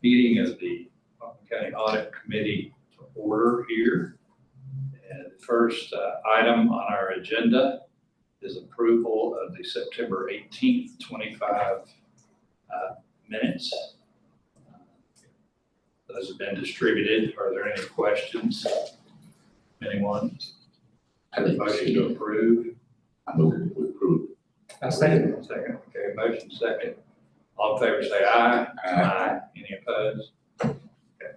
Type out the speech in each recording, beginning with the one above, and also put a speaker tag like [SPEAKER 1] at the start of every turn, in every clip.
[SPEAKER 1] meeting of the Buncombe County Audit Committee to order here. And the first item on our agenda is approval of the September 18th, 25 minutes. Those have been distributed. Are there any questions? Anyone?
[SPEAKER 2] I think
[SPEAKER 1] Motion to approve.
[SPEAKER 2] I move to approve.
[SPEAKER 1] Second. Second. Okay, motion second. All in favor say aye.
[SPEAKER 2] Aye.
[SPEAKER 1] Any opposed? Okay.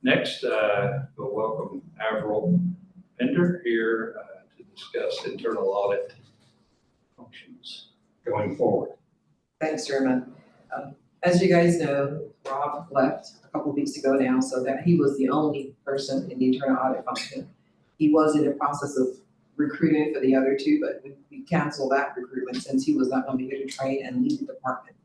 [SPEAKER 1] Next, we'll welcome Avril Pender here to discuss internal audit functions going forward.
[SPEAKER 3] Thanks, Chairman. As you guys know, Rob left a couple of weeks ago now, so that he was the only person in the internal audit function. He was in the process of recruiting for the other two, but we canceled that recruitment since he was not going to be here to train and lead the department.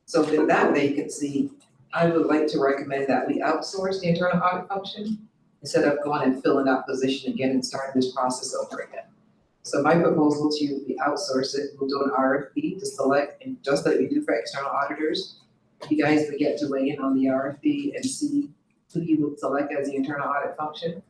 [SPEAKER 3] So with that vacancy, I would like to recommend that we outsource the internal audit function instead of going and filling that position again and starting this process over again. So my proposal to you, we outsource it. We'll do an RFP to select, and just like we do for external auditors, you guys would get to weigh in on the RFP and see who you would select as the internal audit function.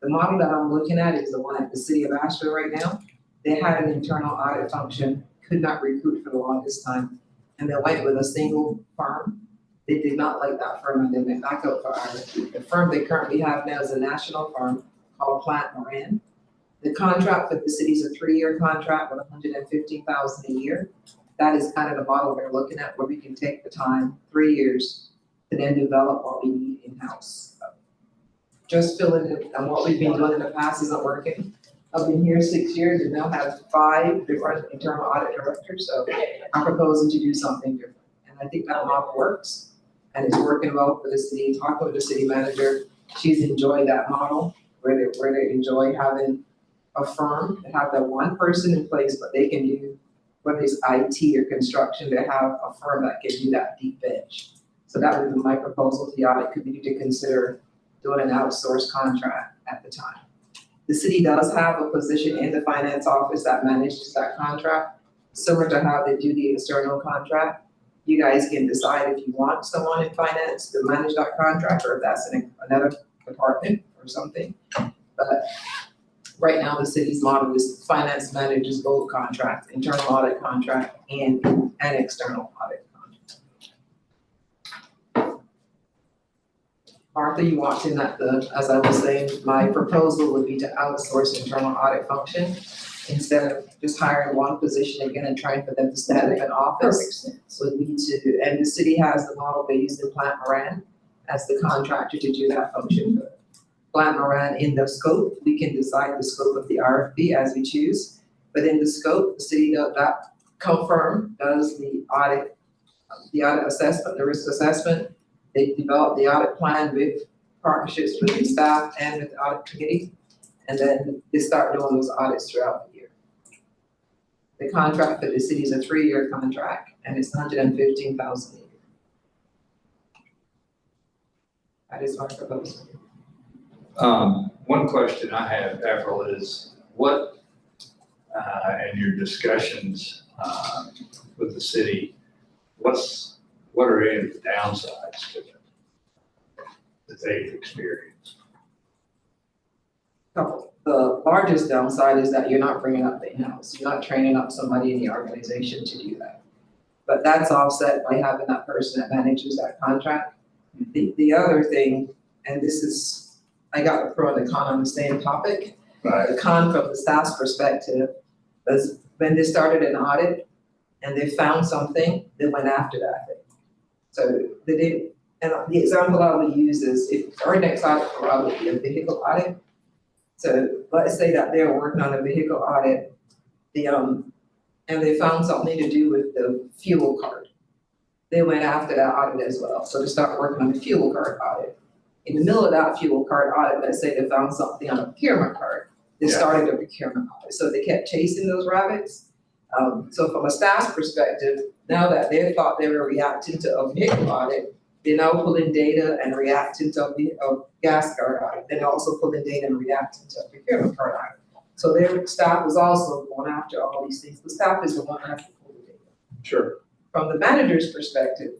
[SPEAKER 3] The model that I'm looking at is the one at the city of Asheville right now. They had an internal audit function, could not recruit for the longest time, and they went with a single firm. They did not like that firm and they went back out for RFP. The firm they currently have now is a national firm called Plant Moran. The contract with the city is a 3-year contract with $115,000 a year. That is kind of the model we're looking at, where we can take the time, 3 years, to then develop what we need in-house. Just filling in, and what we've been doing in the past isn't working. I've been here 6 years and now have 5 different internal audit directors, so I'm proposing to do something different. And I think that model works, and it's working well for the city. Talking with the city manager, she's enjoyed that model, where they enjoy having a firm that have that one person in place, but they can do, whether it's IT or construction, they have a firm that can do that deep bench. So that would be my proposal to the audit committee to consider doing an outsourced contract at the time. The city does have a position in the finance office that manages that contract, similar to how they do the external contract. You guys can decide if you want someone in finance to manage that contract, or if that's in another department or something. But right now, the city's model is finance manages both contracts, internal audit contract and external audit contract. Martha, you walked in at as I was saying, my proposal would be to outsource internal audit function instead of just hiring one position again and trying for them to stand up an office. Would be to, and the city has the model they use in Plant Moran as the contractor to do that function. Plant Moran, in the scope, we can decide the scope of the RFP as we choose, but in the scope, the city does that confirm does the audit assessment, the risk assessment. They develop the audit plan with partnerships with the staff and with the audit committee, and then they start doing those audits throughout the year. The contract for the city is a 3-year contract, and it's $115,000 a year. That is my proposal.
[SPEAKER 1] One question I have, Avril, is what, in your discussions with the city, what are any of the downsides to it that they've experienced?
[SPEAKER 3] The largest downside is that you're not bringing up the in-house. You're not training up somebody in the organization to do that. But that's offset by having that person that manages that contract. The other thing, and this is, I got the pro and the con on the same topic.
[SPEAKER 1] Right.
[SPEAKER 3] The con from the staff's perspective was when they started an audit and they found something, they went after that thing. So they did, and the example I would use is if our next audit will probably be a vehicle audit. So let's say that they're working on a vehicle audit, and they found something to do with the fuel card. They went after that audit as well. So they start working on the fuel card audit. In the middle of that fuel card audit, let's say they found something on a procurement card, they started a procurement audit. So they kept chasing those rabbits. So from a staff's perspective, now that they thought they were reacting to a vehicle audit, they're now pulling data and reacting to a gas card audit. They're also pulling data and reacting to a procurement card audit. So their staff was also going after all these things. The staff is the one that has to pull the data.
[SPEAKER 1] Sure.
[SPEAKER 3] From the manager's perspective,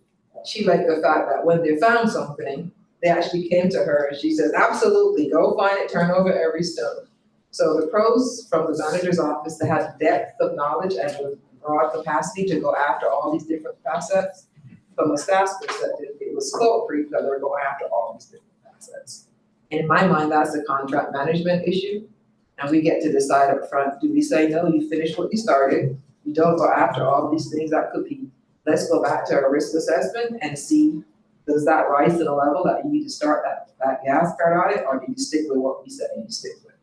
[SPEAKER 3] she liked the fact that when they found something, they actually came to her and she says, absolutely, go find it, turn over every stone. So the pros from the manager's office to have depth of knowledge and the broad capacity to go after all these different facets. From a staff's perspective, it was scope creep because they're going after all these different facets. In my mind, that's a contract management issue. And we get to decide up front, do we say, no, you finish what you started, you don't go after all these things that could be, let's go back to a risk assessment and see, does that rise to the level that you need to start that gas card audit, or do you stick with what we said you stick with?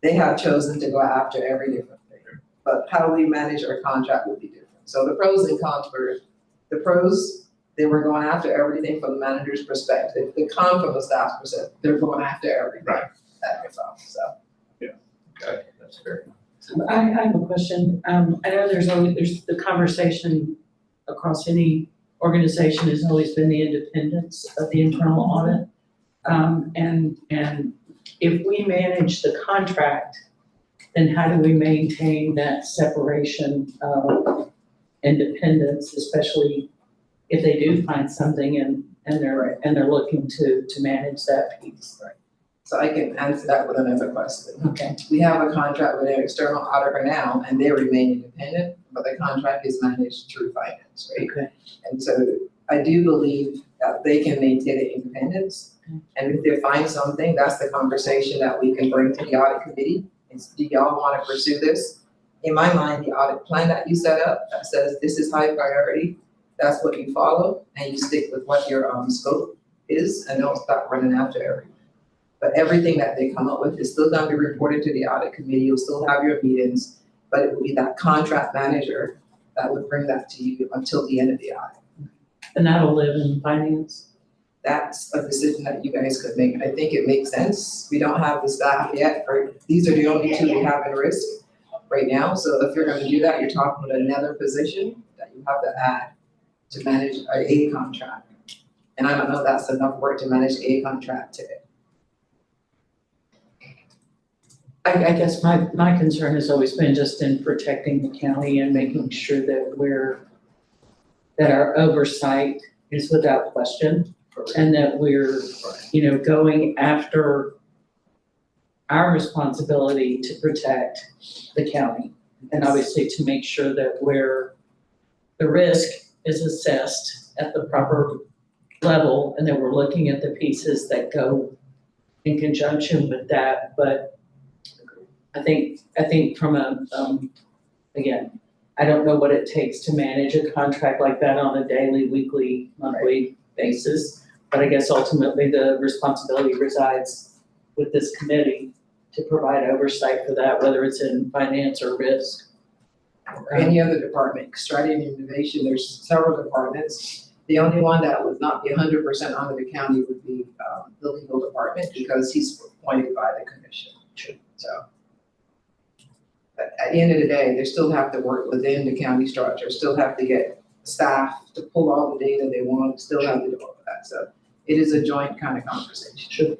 [SPEAKER 3] They have chosen to go after every different thing, but how we manage our contract would be different. So the pros and cons were, the pros, they were going after everything from the manager's perspective. The con from the staff's perspective, they're going after everything.
[SPEAKER 1] Right.
[SPEAKER 3] That is all, so.
[SPEAKER 1] Okay, that's fair.
[SPEAKER 4] I have a question. I know there's the conversation across any organization has always been the independence of the internal audit. And if we manage the contract, then how do we maintain that separation of independence, especially if they do find something and they're looking to manage that piece?
[SPEAKER 3] Right. So I can answer that with another question.
[SPEAKER 4] Okay.
[SPEAKER 3] We have a contract with an external auditor now, and they remain independent, but the contract is managed through finance, right?
[SPEAKER 4] Okay.
[SPEAKER 3] And so I do believe that they can maintain the independence. And if they find something, that's the conversation that we can bring to the audit committee. Is, do y'all want to pursue this? In my mind, the audit plan that you set up that says this is high priority, that's what you follow, and you stick with what your scope is, and don't stop running after everything. But everything that they come up with is still going to be reported to the audit committee. You'll still have your meetings, but it will be that contract manager that would bring that to you until the end of the audit.
[SPEAKER 4] And that'll live in finance?
[SPEAKER 3] That's a decision that you guys could make. I think it makes sense. We don't have the staff yet, or these are the only two we have in risk right now. So if you're going to do that, you're talking about another position that you have to add to manage a contract. And I don't know if that's enough work to manage a contract today.
[SPEAKER 4] I guess my concern has always been just in protecting the county and making sure that that our oversight is without question, and that we're, going after our responsibility to protect the county. And obviously to make sure that the risk is assessed at the proper level, and that we're looking at the pieces that go in conjunction with that. But I think from again, I don't know what it takes to manage a contract like that on a daily, weekly, monthly basis. But I guess ultimately the responsibility resides with this committee to provide oversight for that, whether it's in finance or risk.
[SPEAKER 3] Or any other department, strategy and innovation, there's several departments. The only one that would not be 100% under the county would be the legal department, because he's appointed by the commission. So. But at the end of the day, they still have to work within the county structure, still have to get staff to pull all the data they want, still have to do all of that. So it is a joint kind of conversation.
[SPEAKER 5] Sure.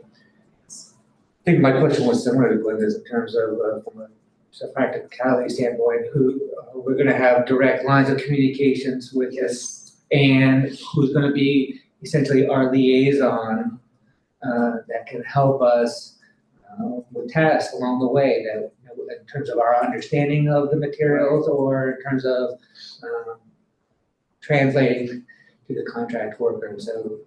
[SPEAKER 5] I think my question was similar to Glenda's in terms of from a practicality standpoint, who we're going to have direct lines of communications with this, and who's going to be essentially our liaison that can help us with tasks along the way, that in terms of our understanding of the materials, or in terms of translating to the contract worker. So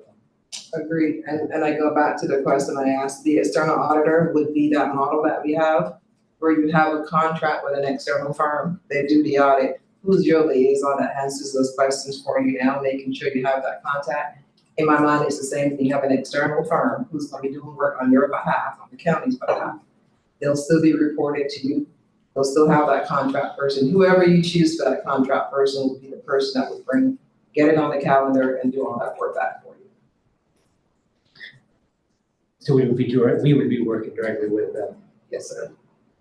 [SPEAKER 3] Agreed. And I go back to the question I asked, the external auditor would be that model that we have, where you have a contract with an external firm, they do the audit. Who's your liaison that answers those questions for you now, making sure you have that contact? In my mind, it's the same thing. You have an external firm who's going to be doing work on your behalf, on the county's behalf. They'll still be reported to you. They'll still have that contract person. Whoever you choose for that contract person will be the person that would get it on the calendar and do all that work back for you.
[SPEAKER 5] we would be working directly with them.
[SPEAKER 3] Yes, sir.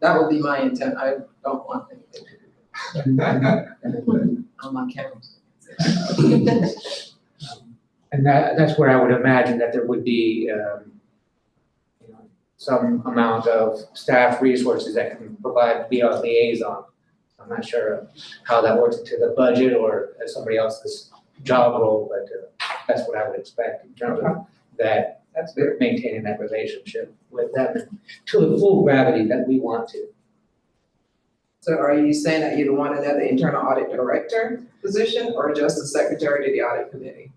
[SPEAKER 3] That would be my intent. I don't want anything to do on my camera.
[SPEAKER 5] And that's where I would imagine that there would be some amount of staff resources that can be our liaison. I'm not sure how that works into the budget or as somebody else's job role, but that's what I would expect in terms of that,
[SPEAKER 3] That's good.
[SPEAKER 5] maintaining that relationship with them to the full gravity that we want to.
[SPEAKER 3] So are you saying that you want another internal audit director position or just the secretary to the audit committee?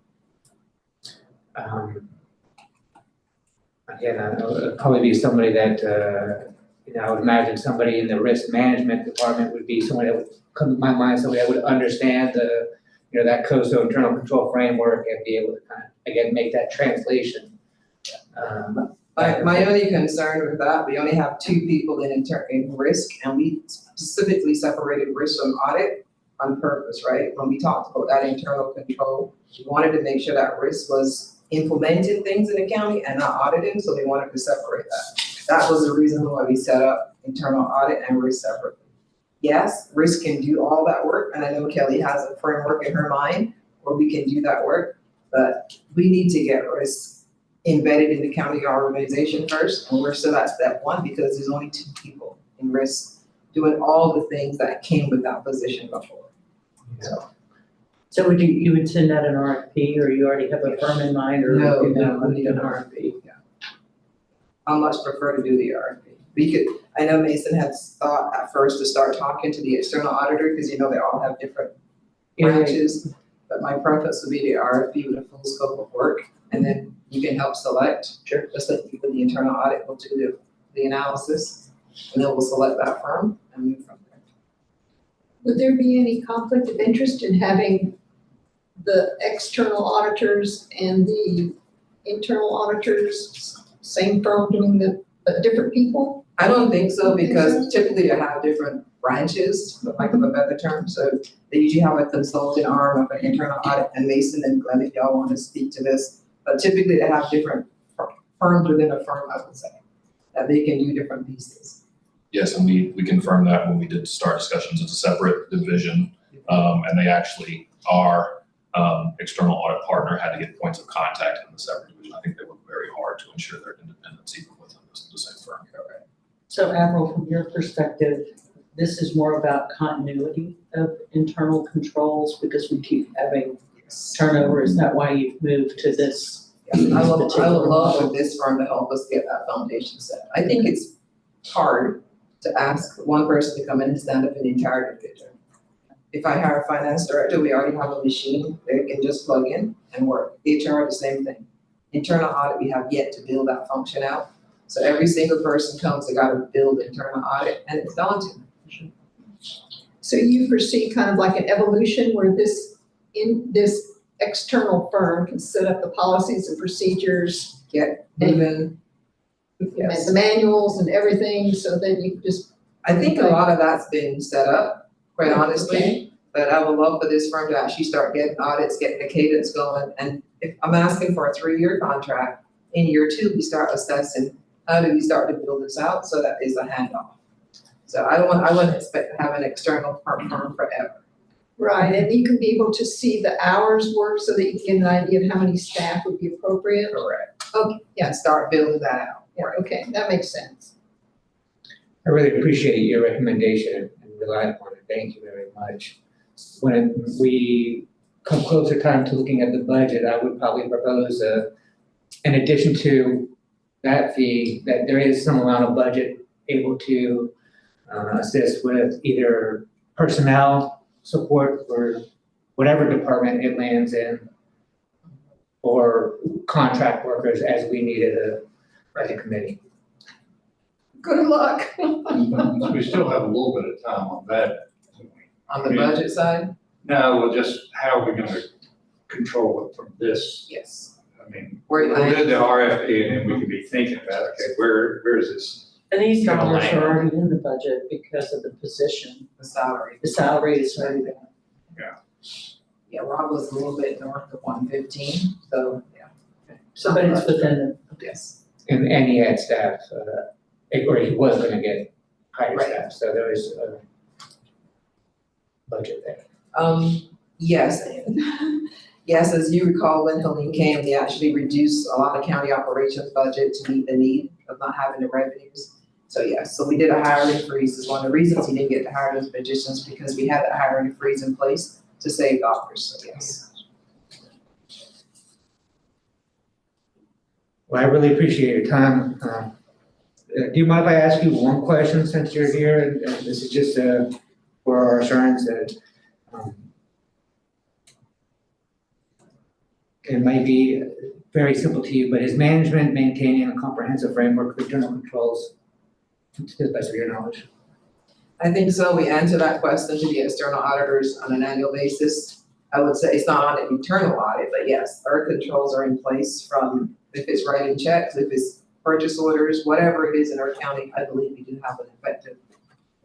[SPEAKER 5] Again, I know it'd probably be somebody that, I would imagine somebody in the risk management department would be somebody that would come to my mind, somebody that would understand that COSO internal control framework and be able to kind of, again, make that translation.
[SPEAKER 3] My only concern with that, we only have 2 people in risk, and we specifically separated risk from audit on purpose, right? When we talked about that internal control, we wanted to make sure that risk was implementing things in the county and not auditing, so they wanted to separate that. That was the reason why we set up internal audit and risk separately. Yes, risk can do all that work, and I know Kelly has a framework in her mind where we can do that work, but we need to get risk embedded in the county organization first, and we're still at step 1 because there's only 2 people in risk doing all the things that came with that position before.
[SPEAKER 4] So would you would send out an RFP, or you already have a firm in mind, or?
[SPEAKER 3] No,
[SPEAKER 4] you
[SPEAKER 3] we need an RFP. I much prefer to do the RFP. I know Mason had thought at first to start talking to the external auditor, because they all have different branches. But my preference would be the RFP with a full scope of work, and then you can help select.
[SPEAKER 4] Sure.
[SPEAKER 3] Just like you with the internal audit, will do the analysis, and then we'll select that firm and move from there.
[SPEAKER 6] Would there be any conflict of interest in having the external auditors and the internal auditors, same firm doing but different people?
[SPEAKER 3] I don't think so, because typically they have different branches, for lack of a better term. So they usually have a consulting arm of an internal audit, and Mason and Glenn, if y'all want to speak to this. But typically they have different firms within a firm, I would say, that they can do different pieces.
[SPEAKER 7] Yes, and we confirmed that when we did start discussions. It's a separate division, and they actually are external audit partner had to get points of contact in the separate division. I think they worked very hard to ensure their independence even within the same firm.
[SPEAKER 4] So Avril, from your perspective, this is more about continuity of internal controls because we keep having turnover. Is that why you've moved to this?
[SPEAKER 3] I would love for this firm to help us get that foundation set. I think it's hard to ask one person to come in and stand up an entire division. If I hire a finance director, we already have a machine they can just plug in and work. HR, the same thing. Internal audit, we have yet to build that function out. So every single person comes, they gotta build internal audit, and it's daunting.
[SPEAKER 6] So you foresee kind of like an evolution where this external firm can set up the policies and procedures,
[SPEAKER 3] Get even,
[SPEAKER 6] the manuals and everything, so then you just.
[SPEAKER 3] I think a lot of that's been set up, quite honestly.
[SPEAKER 6] Okay.
[SPEAKER 3] But I would love for this firm to actually start getting audits, getting the cadence going. And if I'm asking for a 3-year contract, in year 2, we start assessing, how do we start to build this out so that is a handoff. So I wouldn't expect to have an external firm forever.
[SPEAKER 6] Right, and you can be able to see the hours work so that you can get an idea of how many staff would be appropriate.
[SPEAKER 3] Correct.
[SPEAKER 6] Okay, yeah,
[SPEAKER 3] And start building that out.
[SPEAKER 6] yeah, okay, that makes sense.
[SPEAKER 5] I really appreciate your recommendation and rely upon it. Thank you very much. When we come closer time to looking at the budget, I would probably propose in addition to that fee, that there is some amount of budget able to assist with either personnel support for whatever department it lands in, or contract workers as we need it as a committee.
[SPEAKER 6] Good luck.
[SPEAKER 1] We still have a little bit of time on that.
[SPEAKER 3] On the budget side,
[SPEAKER 1] No, well, just how are we gonna control it from this?
[SPEAKER 3] yes.
[SPEAKER 1] I mean,
[SPEAKER 3] Where
[SPEAKER 1] we'll do the RFP and then we can be thinking about, okay, where is this?
[SPEAKER 4] And these
[SPEAKER 1] Gonna
[SPEAKER 4] dollars
[SPEAKER 1] land.
[SPEAKER 4] are already in the budget because of the position.
[SPEAKER 3] The salary.
[SPEAKER 4] The salary is already there.
[SPEAKER 3] Yeah, Rob was a little bit north of 115, so, yeah.
[SPEAKER 4] So, but it's within
[SPEAKER 3] Yes.
[SPEAKER 5] And he had staff, or he was gonna get higher
[SPEAKER 3] Right.
[SPEAKER 5] staff, so there is a budget there.
[SPEAKER 3] Yes. Yes, as you recall, when Helene came, they actually reduced a lot of county operations budget to meet the need of not having the revenues. So yes, so we did a hiring freeze. Is one of the reasons he didn't get to hire those positions, because we had that hiring freeze in place to save dollars, so yes.
[SPEAKER 5] Well, I really appreciate your time. Do you mind if I ask you one question since you're here? And this is just for our assurance that it might be very simple to you, but is management maintaining a comprehensive framework for internal controls to the best of your knowledge?
[SPEAKER 3] I think so. We answer that question to the external auditors on an annual basis. I would say it's not on an internal audit, but yes, our controls are in place from if it's writing checks, if it's purchase orders, whatever it is in our county, I believe we do have an effective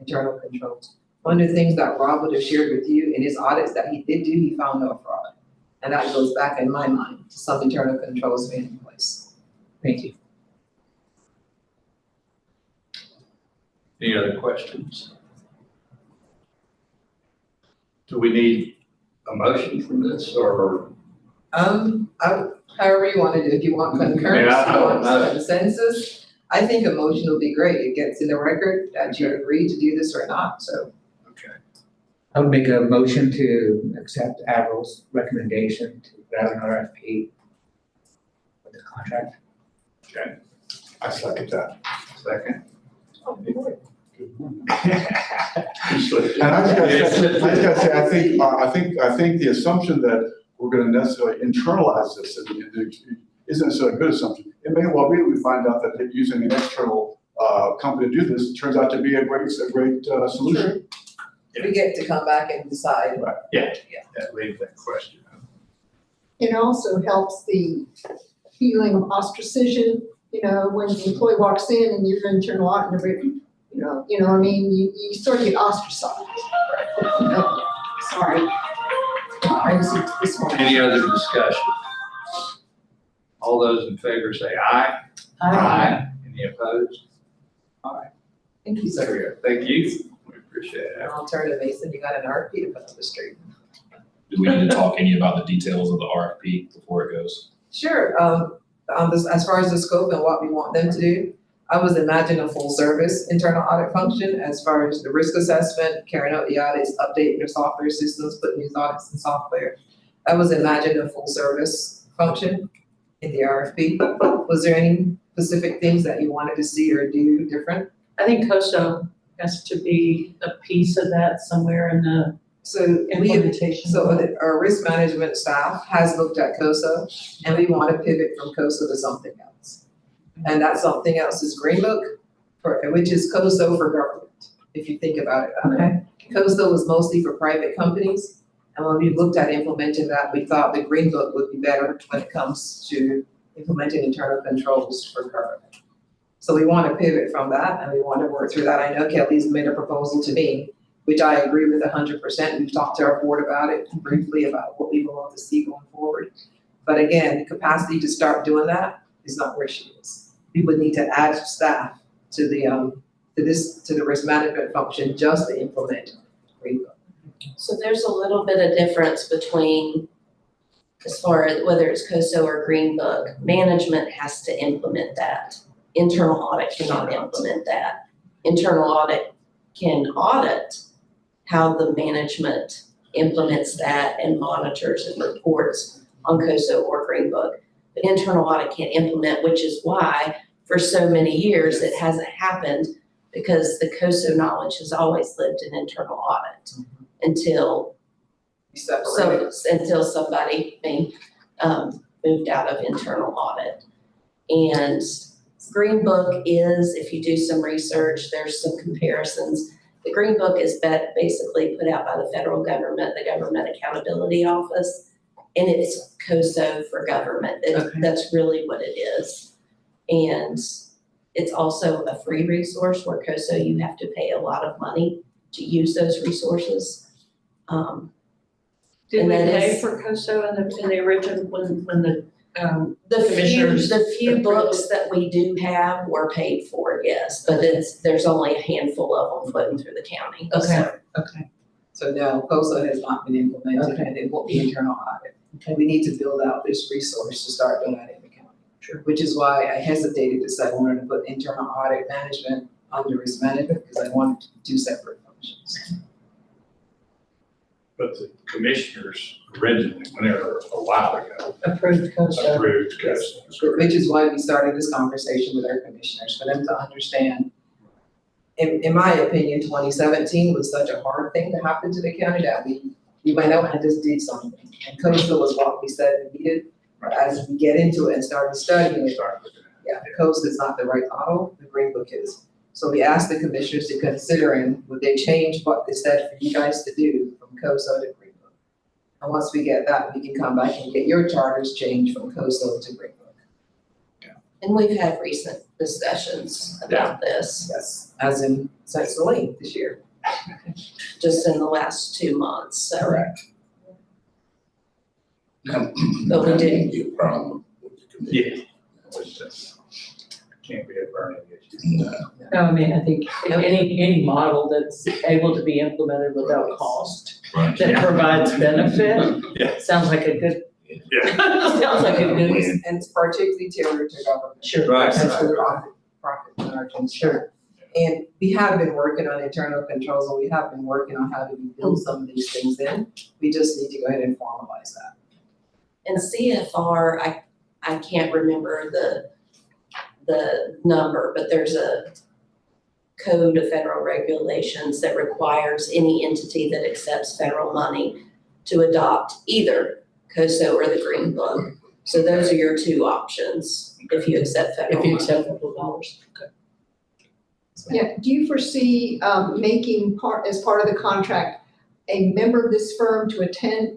[SPEAKER 3] internal controls. One of the things that Rob would have shared with you in his audits that he did do, he found no fraud. And that goes back in my mind to some internal controls being in place.
[SPEAKER 5] Thank you.
[SPEAKER 1] Any other questions? Do we need a motion from this or?
[SPEAKER 3] However you want to do, if you want concurrence,
[SPEAKER 1] I
[SPEAKER 3] you
[SPEAKER 1] don't
[SPEAKER 3] want
[SPEAKER 1] know.
[SPEAKER 3] consensus, I think a motion will be great. It gets in the record that you agree to do this or not, so.
[SPEAKER 1] Okay.
[SPEAKER 5] I would make a motion to accept Avril's recommendation to grab an RFP with the contract.
[SPEAKER 1] Okay,
[SPEAKER 2] I second that.
[SPEAKER 1] second.
[SPEAKER 2] And I just gotta say, I think the assumption that we're gonna necessarily internalize this isn't necessarily a good assumption. It may well be that we find out that using an external company to do this turns out to be a great solution.
[SPEAKER 3] We get to come back and decide.
[SPEAKER 1] That leaves that question.
[SPEAKER 6] It also helps the feeling of ostracism, when the employee walks in and you're an internal audit and everybody, what I mean, you sort of get ostracized. Sorry. This one.
[SPEAKER 1] Any other discussion? All those in favor say aye. Any opposed?
[SPEAKER 3] Thank you, sir.
[SPEAKER 1] Thank you. We appreciate it.
[SPEAKER 3] And I'll turn to Mason, you got an RFP to put on the street.
[SPEAKER 7] Do we need to talk any about the details of the RFP before it goes?
[SPEAKER 3] Sure, as far as the scope and what we want them to do, I was imagining a full service internal audit function as far as the risk assessment, carrying out the audits, updating their software systems, putting these audits in software. I was imagining a full service function in the RFP. Was there any specific things that you wanted to see or do different?
[SPEAKER 4] I think COSO has to be a piece of that somewhere in the
[SPEAKER 3] So we,
[SPEAKER 4] implementation.
[SPEAKER 3] our risk management staff has looked at COSO and we want to pivot from COSO to something else. And that something else is Green Book, which is COSO for government, if you think about it.
[SPEAKER 4] Okay.
[SPEAKER 3] COSO was mostly for private companies. And when we looked at implementing that, we thought the Green Book would be better when it comes to implementing internal controls for government. So we want to pivot from that and we want to work through that. I know Kelly's made a proposal to me, which I agree with 100%. We've talked to our board about it briefly about what we want to see going forward. But again, the capacity to start doing that is not where she is. We would need to add staff to the risk management function just to implement Green Book.
[SPEAKER 8] So there's a little bit of difference between, as far as whether it's COSO or Green Book, management has to implement that. Internal audit cannot implement that. Internal audit can audit how the management implements that and monitors and reports on COSO or Green Book. But internal audit can't implement, which is why for so many years it hasn't happened, because the COSO knowledge has always lived in internal audit until somebody moved out of internal audit. And Green Book is, if you do some research, there's some comparisons. The Green Book is basically put out by the federal government, the Government Accountability Office, and it's COSO for government. That's really what it is. And it's also a free resource, where COSO you have to pay a lot of money to use those resources.
[SPEAKER 4] Did we
[SPEAKER 8] and that
[SPEAKER 4] pay
[SPEAKER 8] is-
[SPEAKER 4] for COSO in the original, when the
[SPEAKER 8] The few
[SPEAKER 4] approved
[SPEAKER 8] books that we do have were paid for, yes, but there's only a handful of them floating through the county.
[SPEAKER 4] Okay.
[SPEAKER 3] So no, COSO has not been implemented and it won't be internal audit.
[SPEAKER 4] Okay.
[SPEAKER 3] We need to build out this resource to start doing that in the county. Sure. Which is why I hesitated to say I wanted to put internal audit management under risk management, because I wanted to do separate functions.
[SPEAKER 1] but the commissioners originally, when they were a while ago,
[SPEAKER 4] Approved COSO.
[SPEAKER 1] approved COSO.
[SPEAKER 3] Which is why we started this conversation with our commissioners, for them to understand. In my opinion, 2017 was such a hard thing to happen to the county that we went out and just did something. And COSO was what we said we needed. But as we get into it and started studying it, yeah, COSO is not the right model, the Green Book is. So we asked the commissioners to consider, and would they change what they said for you guys to do from COSO to Green Book? And once we get that, we can come back and get your charters changed from COSO to Green Book.
[SPEAKER 8] And we've had recent discussions about this,
[SPEAKER 3] Yes, as in since the late this year.
[SPEAKER 8] just in the last 2 months, so.
[SPEAKER 3] Correct.
[SPEAKER 8] But we did,
[SPEAKER 9] Be a problem with the committee.
[SPEAKER 1] Yeah. Which can't be a burning issue.
[SPEAKER 4] No, I mean, I think any model that's able to be implemented without cost,
[SPEAKER 7] Right.
[SPEAKER 4] that provides benefit,
[SPEAKER 1] Yeah.
[SPEAKER 4] sounds like a good,
[SPEAKER 1] Yeah.
[SPEAKER 4] sounds like a good,
[SPEAKER 3] And it's particularly tailored to government.
[SPEAKER 4] sure.
[SPEAKER 1] Right.
[SPEAKER 3] That's
[SPEAKER 4] absolutely.
[SPEAKER 3] the profit margins.
[SPEAKER 4] Sure.
[SPEAKER 3] And we have been working on internal controls, and we have been working on how to build some of these things in. We just need to go ahead and formalize that.
[SPEAKER 8] and CFR, I can't remember the number, but there's a code of federal regulations that requires any entity that accepts federal money to adopt either COSO or the Green Book. So those are your two options if you accept federal
[SPEAKER 4] If you
[SPEAKER 8] money.
[SPEAKER 4] accept federal dollars.
[SPEAKER 6] Yeah, do you foresee making as part of the contract, a member of this firm to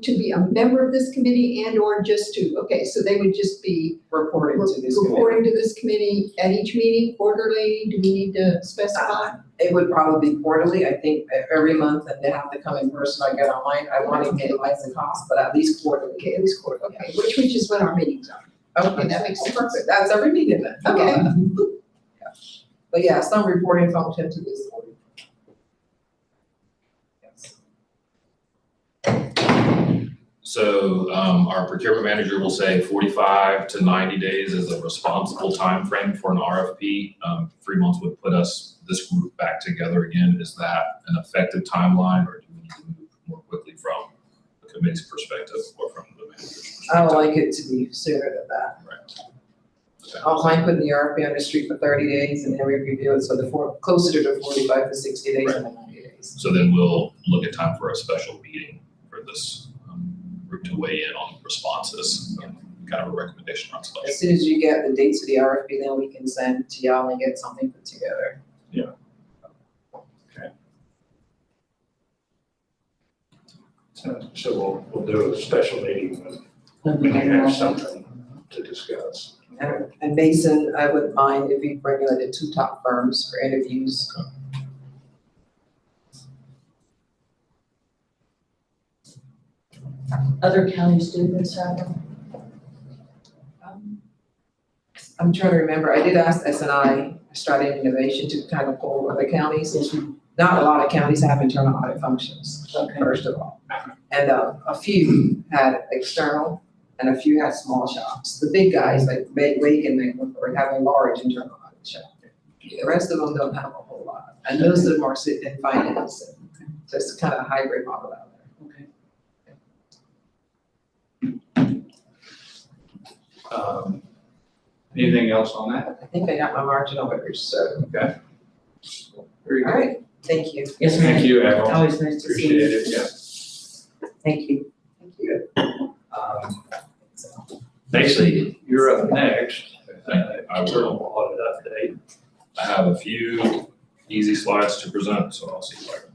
[SPEAKER 6] be a member of this committee and or just okay, so they would just be
[SPEAKER 3] Reporting to this committee.
[SPEAKER 6] reporting to this committee at each meeting, quarterly? Do we need to specify?
[SPEAKER 3] It would probably be quarterly, I think, every month, and they have to come in person or get online. I want to minimize the cost, but at least quarterly.
[SPEAKER 6] Okay, at least quarterly, okay, which is when our meetings are. Okay, that makes sense.
[SPEAKER 3] Perfect, that's every meeting then.
[SPEAKER 6] Okay.
[SPEAKER 3] Yeah. But yeah, some reporting function to this board. Yes.
[SPEAKER 7] So, our procurement manager will say 45 to 90 days is a responsible time frame for an RFP. 3 months would put this group back together again. Is that an effective timeline, or do we need to move more quickly from the committee's perspective or from the manager's perspective?
[SPEAKER 3] I would like it to be sooner than that.
[SPEAKER 7] Okay.
[SPEAKER 3] I don't mind putting the RFP on the street for 30 days and then we review it, so closer to the 45 to 60 days and then 90 days.
[SPEAKER 7] So then we'll look at time for a special meeting for this group to weigh in on responses, kind of a recommendation on special.
[SPEAKER 3] As soon as you get the dates of the RFP, then we can send to y'all and get something put together.
[SPEAKER 1] So we'll do a special meeting when we have something to discuss.
[SPEAKER 3] And Mason, I wouldn't mind if you bring like the 2 top firms for interviews.
[SPEAKER 4] Other counties do this, Sarah?
[SPEAKER 3] I'm trying to remember, I did ask SNI, Australian Innovation, to kind of pull other counties. Not a lot of counties have internal audit functions,
[SPEAKER 4] Okay.
[SPEAKER 3] first of all. And a few had external and a few had small shops. The big guys like Wake and Mecklenburg have a large internal audit shop. The rest of them don't have a whole lot. And most of them are sitting in finance. So it's kind of a hybrid model out there.
[SPEAKER 1] Anything else on that?
[SPEAKER 3] I think I got my margin orders, so,
[SPEAKER 1] Okay. Very
[SPEAKER 3] all
[SPEAKER 1] good.
[SPEAKER 3] right, thank you.
[SPEAKER 4] Yes, ma'am.
[SPEAKER 1] Thank you, Evan.
[SPEAKER 4] Always nice to see
[SPEAKER 1] Appreciate
[SPEAKER 4] you.
[SPEAKER 1] it, yeah.
[SPEAKER 4] Thank you.
[SPEAKER 3] Thank you.
[SPEAKER 1] Basically, you're up next.
[SPEAKER 7] I will.
[SPEAKER 1] Internal audit update.
[SPEAKER 7] I have a few easy slides to present, so I'll see if I can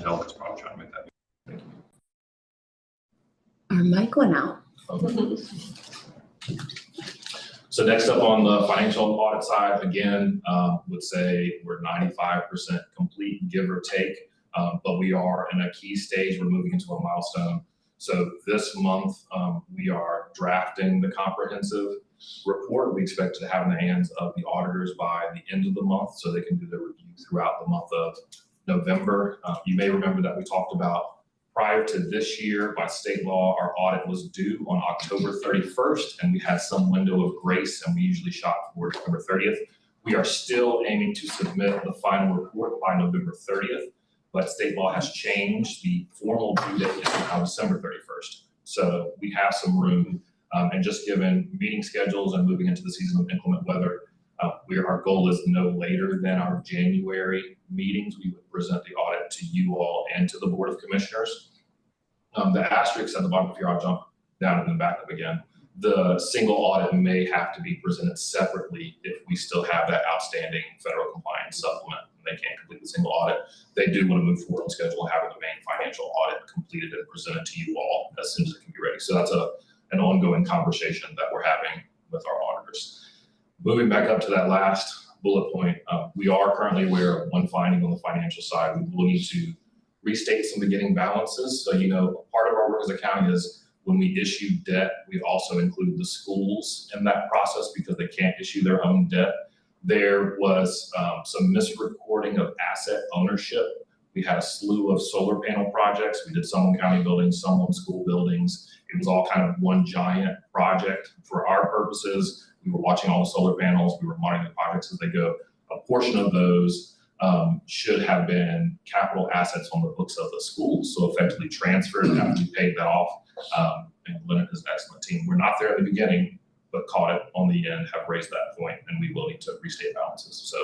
[SPEAKER 7] tell that's probably trying to make that. Thank you.
[SPEAKER 10] Our mic went out.
[SPEAKER 7] So next up on the financial audit side, again, would say we're 95% complete, give or take, but we are in a key stage. We're moving into a milestone. So this month, we are drafting the comprehensive report. We expect to have in the hands of the auditors by the end of the month, so they can do their review throughout the month of November. You may remember that we talked about prior to this year, by state law, our audit was due on October 31st, and we had some window of grace, and we usually shot for November 30th. We are still aiming to submit the final report by November 30th, but state law has changed. The formal due date is now December 31st. So we have some room, and just given meeting schedules and moving into the season of inclement weather, our goal is no later than our January meetings. We would present the audit to you all and to the Board of Commissioners. The asterisk at the bottom, if I'll jump down and then back up again, the single audit may have to be presented separately if we still have that outstanding federal compliance supplement. They can't complete the single audit. They do want to move forward on schedule and have the main financial audit completed and presented to you all as soon as it can be ready. So that's an ongoing conversation that we're having with our auditors. Moving back up to that last bullet point, we are currently aware of one finding on the financial side. We will need to restate some beginning balances. So, part of our work as a county is when we issue debt, we also include the schools in that process because they can't issue their own debt. There was some misreporting of asset ownership. We had a slew of solar panel projects. We did some on county buildings, some on school buildings. It was all kind of one giant project. For our purposes, we were watching all the solar panels. We were monitoring the projects as they go. A portion of those should have been capital assets on the books of the schools, so effectively transferred after we paid that off. And Lynn and his excellent team, we're not there in the beginning, but caught it on the end, have raised that point, and we will need to restate balances. So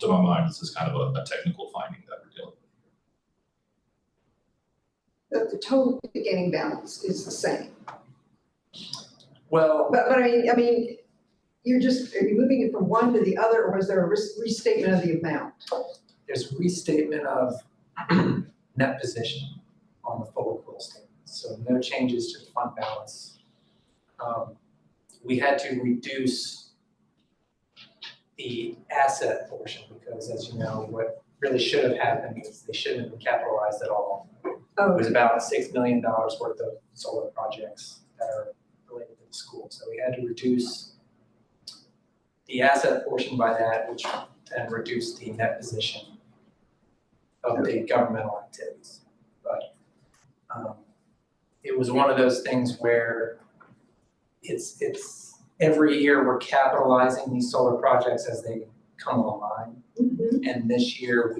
[SPEAKER 7] to my mind, this is kind of a technical finding that we're dealing with.
[SPEAKER 6] The total beginning balance is the same.
[SPEAKER 11] Well,
[SPEAKER 6] But I mean, are you moving it from one to the other, or is there a restatement of the amount?
[SPEAKER 11] there's restatement of net position on the full accrual statement. So no changes to the fund balance. We had to reduce the asset portion because, as you know, what really should have happened is they shouldn't have been capitalized at all.
[SPEAKER 6] Oh,
[SPEAKER 11] It was about $6 million worth of solar projects that are related to the school. So we had to reduce the asset portion by that, which then reduced the net position of the governmental activities. But it was one of those things where it's every year we're capitalizing these solar projects as they come online. And this year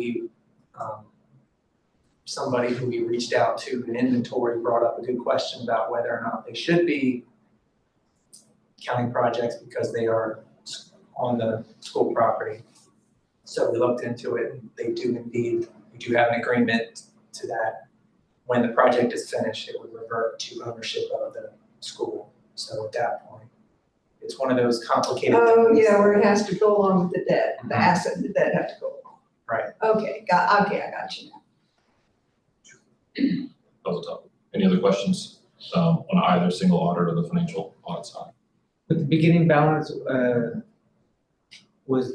[SPEAKER 11] somebody who we reached out to in inventory brought up a good question about whether or not they should be county projects because they are on the school property. So we looked into it, and they do indeed, we do have an agreement to that. When the project is finished, it would revert to ownership of the school. So at that point, it's one of those complicated things.
[SPEAKER 6] oh, yeah, where it has to go along with the debt, the asset and the debt have to go along.
[SPEAKER 11] Right.
[SPEAKER 6] Okay, I got you now.
[SPEAKER 7] That was tough. Any other questions on either single audit or the financial audit side?
[SPEAKER 5] But the beginning balance, was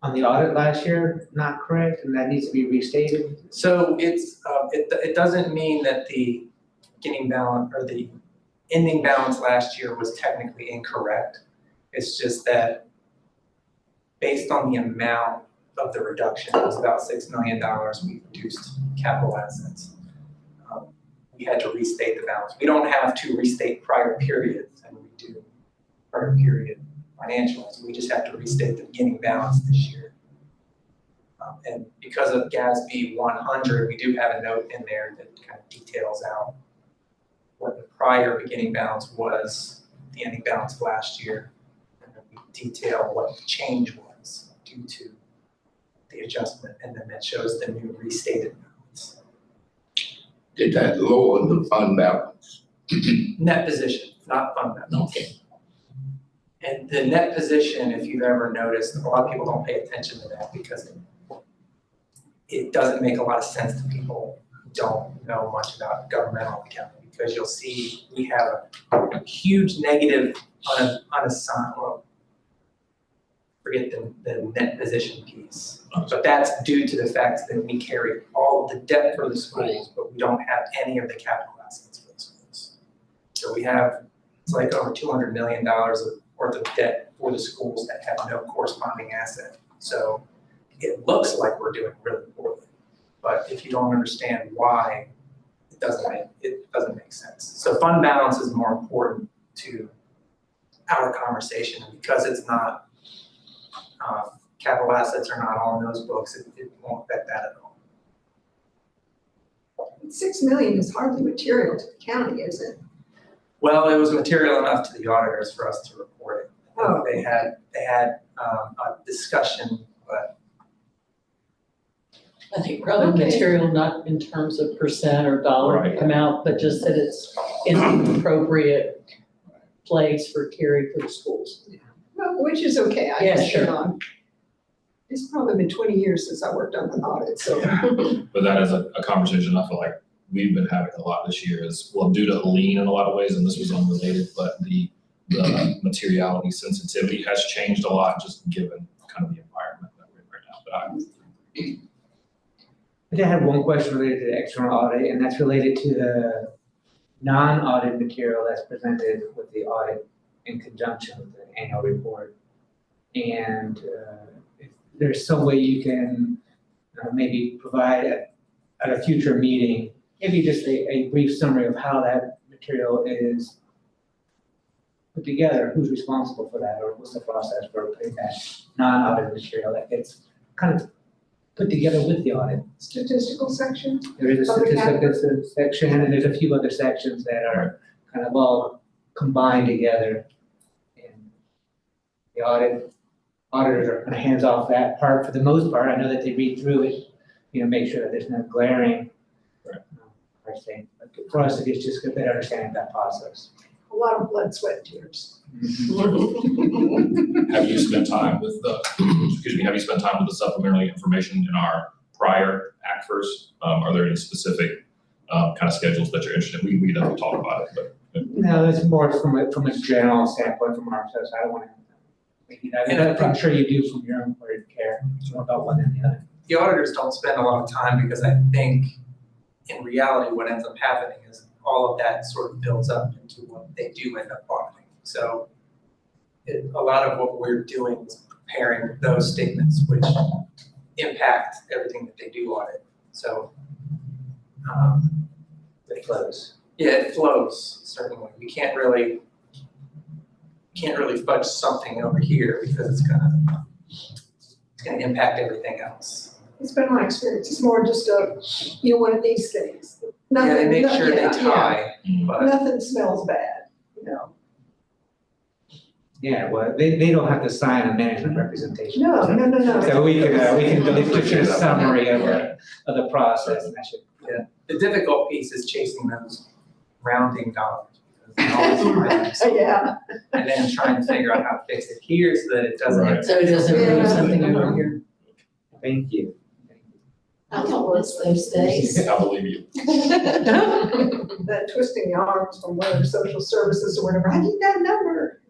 [SPEAKER 5] on the audit last year not correct, and that needs to be restated?
[SPEAKER 11] So it's, it doesn't mean that the beginning balance or the ending balance last year was technically incorrect. It's just that based on the amount of the reduction, it was about $6 million, we reduced capital assets. We had to restate the balance. We don't have to restate prior periods, and we do prior period financials. We just have to restate the beginning balance this year. And because of GASB 100, we do have a note in there that kind of details out what the prior beginning balance was, the ending balance of last year, and then we detail what the change was due to the adjustment, and then that shows the new restated balance.
[SPEAKER 9] Did that lower the fund balance?
[SPEAKER 11] Net position, not fund balance.
[SPEAKER 9] Okay.
[SPEAKER 11] And the net position, if you've ever noticed, a lot of people don't pay attention to that because it doesn't make a lot of sense to people who don't know much about governmental accounting, because you'll see we have a huge negative unassigned, well, forget the net position piece. But that's due to the fact that we carry all of the debt for the schools, but we don't have any of the capital assets for the schools. So we have, it's like over $200 million worth of debt for the schools that have no corresponding asset. So it looks like we're doing really poorly, but if you don't understand why, it doesn't make sense. So fund balance is more important to our conversation, and because it's not, capital assets are not all in those books, it won't affect that at all.
[SPEAKER 6] $6 million is hardly material to the county, is it?
[SPEAKER 11] Well, it was material enough to the auditors for us to report it.
[SPEAKER 6] Oh.
[SPEAKER 11] They had a discussion, but
[SPEAKER 4] I think probably
[SPEAKER 6] Okay.
[SPEAKER 4] material, not in terms of percent or dollar
[SPEAKER 7] Right.
[SPEAKER 4] amount, but just that it's in the appropriate place for carry for the schools.
[SPEAKER 6] Well, which is okay, I
[SPEAKER 4] Yeah,
[SPEAKER 6] just, you
[SPEAKER 4] sure.
[SPEAKER 6] know, it's probably been 20 years since I worked on an audit, so.
[SPEAKER 7] But that is a conversation I feel like we've been having a lot this year is, well, due to lean in a lot of ways, and this was unrelated, but the materiality sensitivity has changed a lot just given kind of the environment that we're in right now. But
[SPEAKER 5] I did have one question related to the external audit, and that's related to the non-audit material that's presented with the audit in conjunction with the annual report. And if there's some way you can maybe provide at a future meeting, maybe just a brief summary of how that material is put together, who's responsible for that, or what's the process for putting that non-audit material that gets kind of put together with the audit.
[SPEAKER 6] Statistical section?
[SPEAKER 5] There is a
[SPEAKER 6] Other
[SPEAKER 5] statistics section, and there's a few other sections that are kind of all combined together. And the auditors are kind of hands off that part for the most part. I know that they read through it, make sure that there's no glaring thing. But for us, it's just a better understanding of that process.
[SPEAKER 6] A lot of blood, sweat, and tears.
[SPEAKER 7] have you spent time with have you spent time with the supplementary information in our prior ACFRs? Are there any specific kind of schedules that you're interested in? We can definitely talk about it, but.
[SPEAKER 5] No, it's more from a general standpoint from our side. I don't want to, I'm sure you do from your own where you care about one and the other.
[SPEAKER 11] the auditors don't spend a lot of time, because I think in reality, what ends up happening is all of that sort of builds up into what they do end up auditing. So a lot of what we're doing is preparing those statements which impact everything that they do audit. So
[SPEAKER 5] It flows.
[SPEAKER 11] yeah, it flows certainly. We can't really fudge something over here, because it's gonna impact everything else.
[SPEAKER 6] It's been my experience, it's more just one of these things.
[SPEAKER 11] Yeah, they make
[SPEAKER 6] Nothing-
[SPEAKER 11] sure they
[SPEAKER 6] yeah,
[SPEAKER 11] tie, but
[SPEAKER 6] Nothing smells bad,
[SPEAKER 5] Yeah, well, they don't have to sign a management representation.
[SPEAKER 6] No.
[SPEAKER 5] So we can put you a summary of the process, and that should.
[SPEAKER 11] the difficult piece is chasing those rounding dollars. Because they always find them. So-
[SPEAKER 6] Yeah,
[SPEAKER 11] And then trying to figure out how to fix it here so that it doesn't.
[SPEAKER 7] Right.
[SPEAKER 4] So it doesn't
[SPEAKER 6] Yeah.
[SPEAKER 4] move something over here.
[SPEAKER 5] Thank you.
[SPEAKER 8] I don't miss those days.
[SPEAKER 7] I believe you.
[SPEAKER 6] that twisting the arms from whatever social services or whatever, I need that number.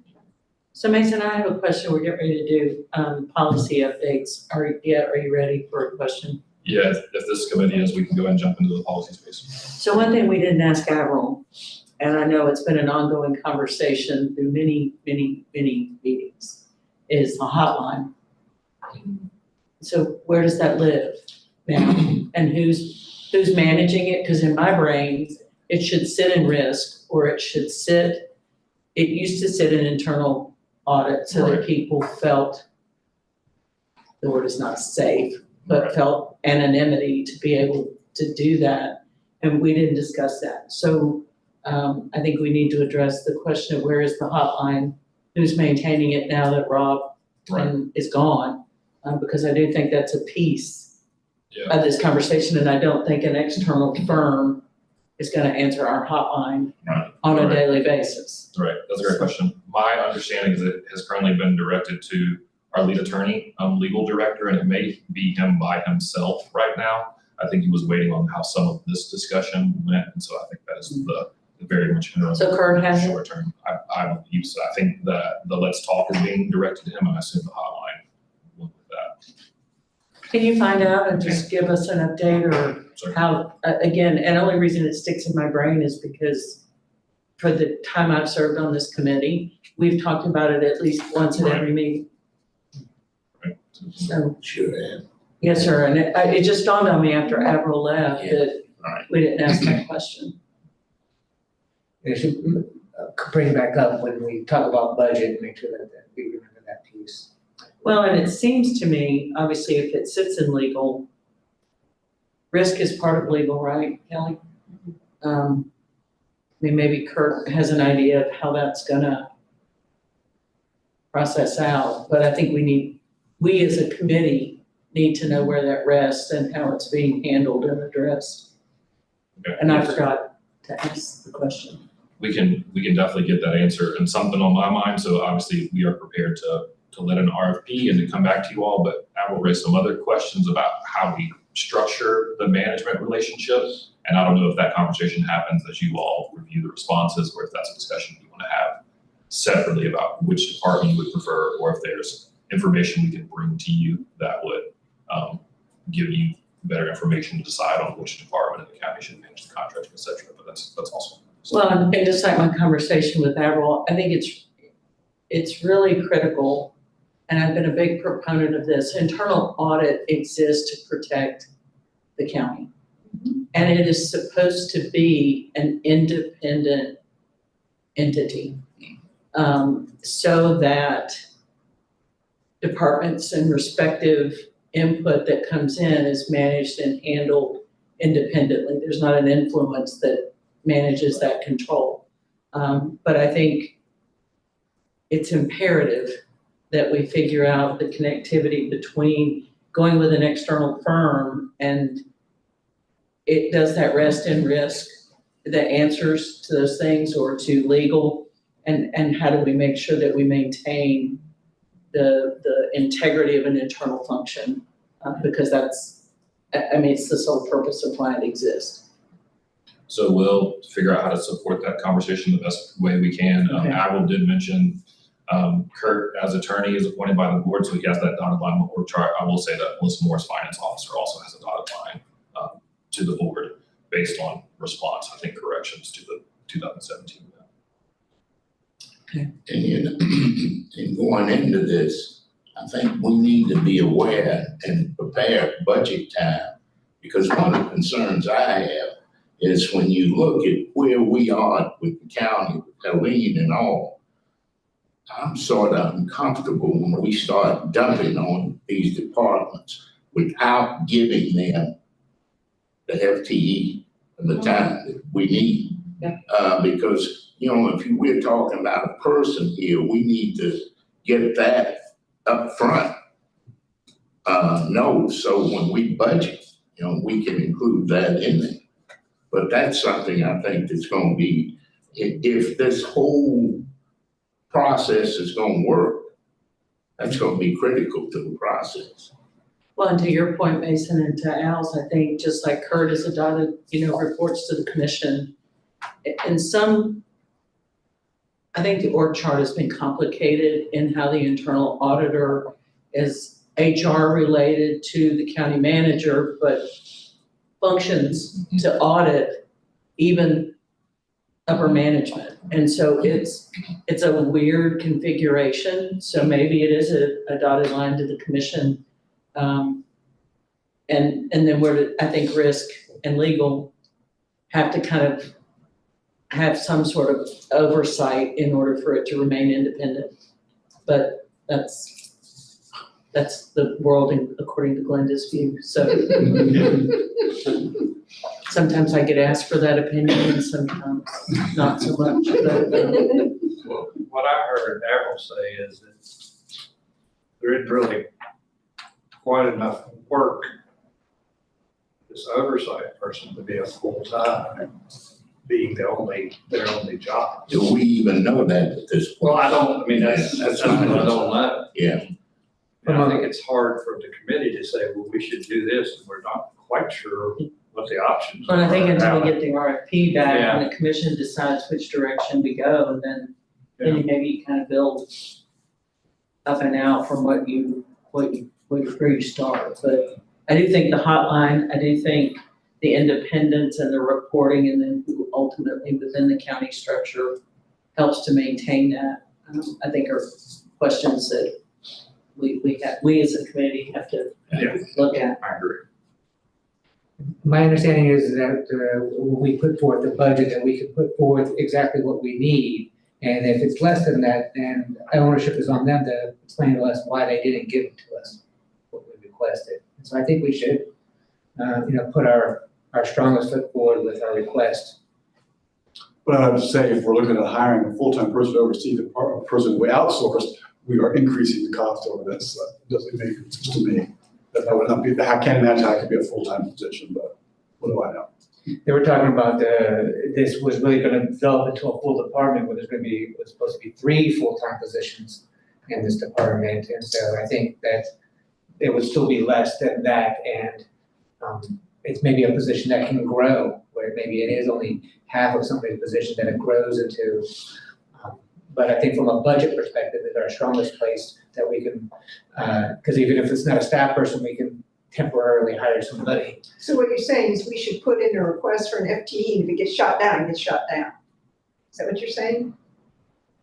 [SPEAKER 4] So Mason, I have a question. We're getting ready to do policy updates. Are you ready for a question?
[SPEAKER 7] Yeah, if this committee is, we can go ahead and jump into the policy space.
[SPEAKER 4] So one thing we didn't ask Avril, and I know it's been an ongoing conversation through many meetings, is the hotline. So where does that live now? And who's managing it? Because in my brain, it should sit in risk, or it used to sit in internal audit so that
[SPEAKER 7] Right.
[SPEAKER 4] people felt, the word is not safe, but
[SPEAKER 7] Right.
[SPEAKER 4] felt anonymity to be able to do that. And we didn't discuss that. So I think we need to address the question of where is the hotline? Who's maintaining it now that Rob is gone? Because I do think that's a piece
[SPEAKER 7] Yeah.
[SPEAKER 4] of this conversation, and I don't think an external firm is gonna answer our hotline
[SPEAKER 7] Right.
[SPEAKER 4] on a
[SPEAKER 7] Right.
[SPEAKER 4] daily basis.
[SPEAKER 7] Right, that's a great question. My understanding is it has currently been directed to our lead attorney, legal director, and it may be him by himself right now. I think he was waiting on how some of this discussion went, and so I think that is the very much interim.
[SPEAKER 4] So Kurt has it?
[SPEAKER 7] Short term, I believe so. I think that the Let's Talk is being directed to him, and I assume the hotline went with that.
[SPEAKER 4] Can you find out and just give us an update or
[SPEAKER 7] Sorry.
[SPEAKER 4] how, again, and the only reason it sticks in my brain is because for the time I've served on this committee, we've talked about it at least once at every meeting.
[SPEAKER 7] Right.
[SPEAKER 4] So,
[SPEAKER 9] Should have.
[SPEAKER 4] yes, sir, and it just dawned on me after Avril left that
[SPEAKER 9] Right.
[SPEAKER 4] we didn't ask that question.
[SPEAKER 5] It should bring it back up when we talk about budget, make sure that we remember that piece.
[SPEAKER 4] Well, and it seems to me, obviously, if it sits in legal, risk is part of legal, right, Kelly? I mean, maybe Kurt has an idea of how that's gonna process out, but I think we as a committee need to know where that rests and how it's being handled and addressed.
[SPEAKER 7] Okay.
[SPEAKER 4] And I forgot to ask the question.
[SPEAKER 7] We can definitely get that answer, and something on my mind, so obviously we are prepared to let an RFP and to come back to you all, but I will raise some other questions about how we structure the management relationship. And I don't know if that conversation happens as you all review the responses, or if that's a discussion you want to have separately about which department you would prefer, or if there's information we can bring to you that would give you better information to decide on which department in the county should manage the contract, et cetera. But that's also.
[SPEAKER 4] Well, and just like my conversation with Avril, I think it's really critical, and I've been a big proponent of this. Internal audit exists to protect the county. And it is supposed to be an independent entity, so that departments and respective input that comes in is managed and handled independently. There's not an influence that manages that control. But I think it's imperative that we figure out the connectivity between going with an external firm and does that rest in risk, the answers to those things, or to legal, and how do we make sure that we maintain the integrity of an internal function, because it's the sole purpose of why it exists.
[SPEAKER 7] So we'll figure out how to support that conversation the best way we can.
[SPEAKER 4] Okay.
[SPEAKER 7] Avril did mention Kurt as attorney is appointed by the board, so he has that dotted line org chart. I will say that Melissa Moore's finance officer also has a dotted line to the board based on response, I think, corrections to the 2017.
[SPEAKER 9] And and going into this, I think we need to be aware and prepare budget time, because one of the concerns I have is when you look at where we are with the county, with Helene and all, I'm sort of uncomfortable when we start dumping on these departments without giving them the FTE and the time that we need.
[SPEAKER 4] Yeah.
[SPEAKER 9] Because, if we're talking about a person here, we need to get that up front. So when we budget, we can include that in there. But that's something I think that's going to be, if this whole process is going to work, that's going to be critical to the process.
[SPEAKER 4] Well, and to your point, Mason, and to Al's, I think just like Kurt is adopted, reports to the commission. And I think the org chart has been complicated in how the internal auditor is HR related to the county manager, but functions to audit even upper management. And so it's a weird configuration. So maybe it is a dotted line to the commission. And then where I think risk and legal have to kind of have some sort of oversight in order for it to remain independent. But that's the world according to Glenda's view. So sometimes I get asked for that opinion and sometimes not so much. But,
[SPEAKER 1] Well, what I heard Avril say is that there isn't really quite enough work for this oversight person to be a full-time, being their only job.
[SPEAKER 9] Do we even know that at this point?
[SPEAKER 1] Well, that's what I don't know.
[SPEAKER 9] Yeah.
[SPEAKER 1] And I think it's hard for the committee to say, well, we should do this, and we're not quite sure what the options are.
[SPEAKER 4] But I think until we
[SPEAKER 1] Now,
[SPEAKER 4] get the RFP back and the commission decides which direction to go, then maybe you kind of build up and out from where you start. But I do think the hotline, I do think the independence and the reporting, and then who ultimately within the county structure helps to maintain that, I think are questions that we as a committee have to look at.
[SPEAKER 1] I agree.
[SPEAKER 5] My understanding is that when we put forth the budget, that we can put forth exactly what we need. And if it's less than that, then ownership is on them to explain to us why they didn't give it to us, what we requested. And so I think we should, put our strongest foot forward with our request.
[SPEAKER 2] But I would say if we're looking at hiring a full-time person to oversee the person we outsourced, we are increasing the cost over this. Doesn't make sense to me. That would not be, I can't imagine how it could be a full-time position, but what do I know?
[SPEAKER 5] They were talking about this was really gonna develop into a full department where was supposed to be 3 full-time positions in this department. And so I think that it would still be less than that, and it's maybe a position that can grow, where maybe it is only half of somebody's position that it grows into. But I think from a budget perspective, it's our strongest place that we can, because even if it's not a staff person, we can temporarily hire somebody.
[SPEAKER 6] So what you're saying is we should put in a request for an FTE, and if it gets shot down, it gets shot down. Is that what you're saying?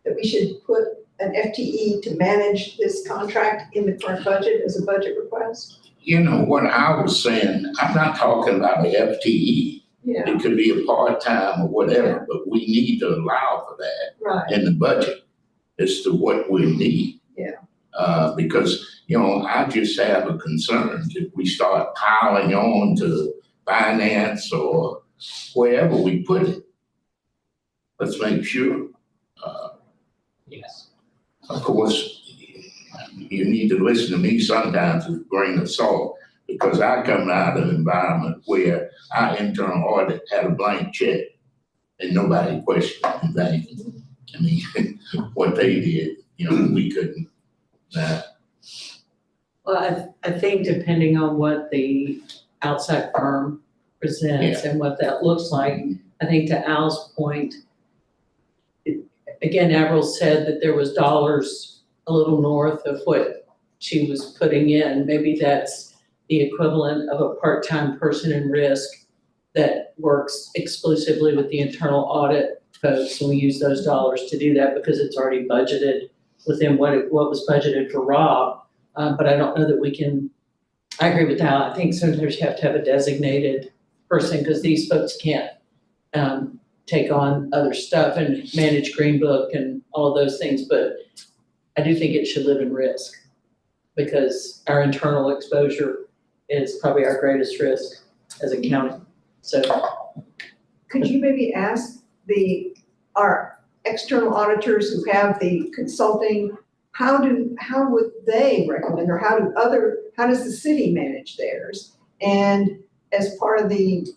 [SPEAKER 6] That we should put an FTE to manage this contract in the current budget as a budget request?
[SPEAKER 9] You know, what I was saying, I'm not talking about the FTE.
[SPEAKER 6] Yeah,
[SPEAKER 9] It could be a part-time or whatever, but we need to allow for that
[SPEAKER 6] right,
[SPEAKER 9] in the budget as to what we need.
[SPEAKER 6] Yeah.
[SPEAKER 9] Because, I just have a concern if we start piling on to finance or wherever we put it. Let's make sure.
[SPEAKER 5] Yes.
[SPEAKER 9] Of course, you need to listen to me sometimes with a grain of salt, because I come out of an environment where our internal audit had a blank check and nobody questioned anything. I mean, what they did, we couldn't.
[SPEAKER 4] Well, I think depending on what the outside firm presents and what that looks like, I think to Al's point, again, Avril said that there was dollars a little north of what she was putting in. Maybe that's the equivalent of a part-time person in risk that works exclusively with the internal audit folks, and we use those dollars to do that because it's already budgeted within what was budgeted for Rob. But I don't know that we can, I agree with Al, I think sometimes you have to have a designated person, because these folks can't take on other stuff and manage Green Book and all of those things, but I do think it should live in risk, because our internal exposure is probably our greatest risk as a county. So
[SPEAKER 6] could you maybe ask our external auditors who have the consulting, how would they recommend, or how does the city manage theirs? And as part of the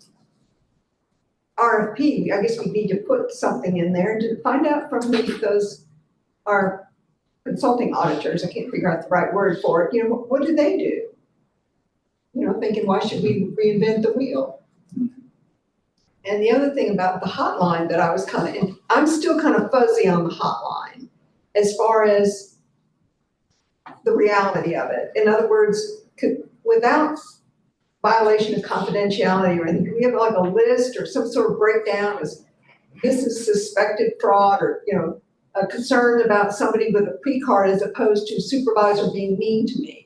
[SPEAKER 6] RFP, I guess we need to put something in there to find out from our consulting auditors, I can't figure out the right word for it, what do they do? Thinking, why should we reinvent the wheel? And the other thing about the hotline that I was I'm still kind of fuzzy on the hotline as far as the reality of it. In other words, without violation of confidentiality or anything, could we have like a list or some sort of breakdown as this is suspected fraud, or, a concern about somebody with a P-card as opposed to supervisor being mean to me?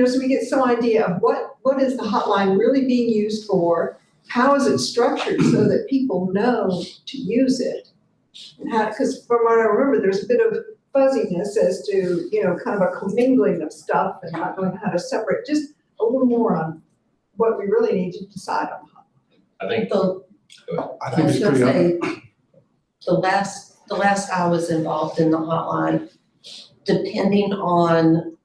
[SPEAKER 6] So we get some idea of what is the hotline really being used for? How is it structured so that people know to use it? And because from what I remember, there's a bit of fuzziness as to, kind of a commingling of stuff and not knowing how to separate. Just a little more on what we really need to decide on.
[SPEAKER 7] I think,
[SPEAKER 2] I think it's pretty obvious.
[SPEAKER 8] The last I was involved in the hotline, depending on